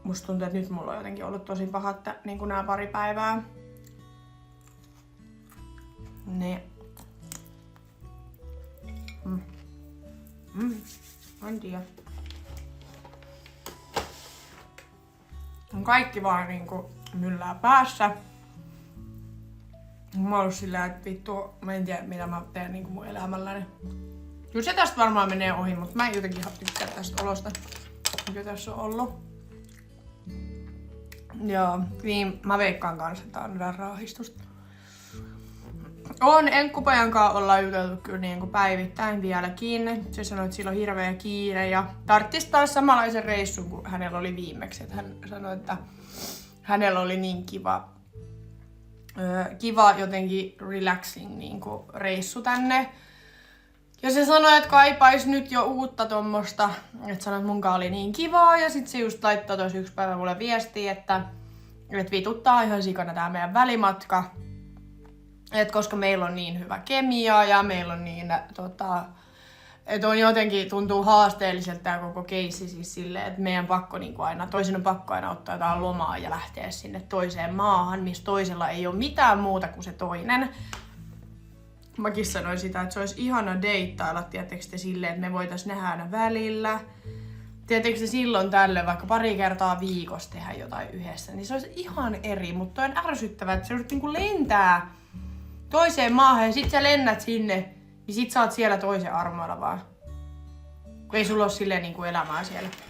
musta tuntuu, että nyt mulla on jotenkin ollut tosi pahat niinku nää 2 päivää. Niin. En tiedä. Kaikki vaan niinku myllää päässä. Mä oon ollut sillä, että vittu, mä en tiedä mitä mä teen niinku mun elämälläni. Kyllä se tästä varmaan menee ohi, mutta mä en jotenkin tykkää tästä olosta, mikä tässä on ollut. Joo, niin mä veikkaan kanssa, että tää on darra-ahdistusta. Enkkupojan kanssa ollaan juteltu kyllä niinku päivittäin vieläkin. Se sanoi, että sillä on hirveä kiire ja tarttis taas samanlaisen reissun kuin hänellä oli viimeksi. Että hän sanoi, että hänellä oli niin kiva jotenkin relaxing niinku reissu tänne. Ja se sanoi, että kaipais nyt jo uutta tommosta. Että sanoi, että munkaan oli niin kivaa. Ja sit se just laittoi tossa 1 päivä mulle viestiä, että vituttaa ihan sikana tää meidän välimatka. Et koska meillä on niin hyvä kemia ja meillä on niin että on jotenkin tuntuu haasteelliselta tää koko keissi siis silleen, että meidän pakko niinku aina, toisen on pakko aina ottaa jotain lomaa ja lähteä sinne toiseen maahan, missä toisella ei ole mitään muuta kuin se toinen. Mäkin sanoin sitä, että se olisi ihana deittailla, tietysti silleen, että me voitais nähdä aina välillä. Tietysti silloin tälle vaikka 2 kertaa viikossa tehdä jotain yhdessä, niin se olisi ihan eri, mutta on ärsyttävää, että se on niinku lentää toiseen maahan ja sit sä lennät sinne, niin sit sä oot siellä toisen armoilla vaan. Kun ei sulla oo silleen niinku elämää siellä.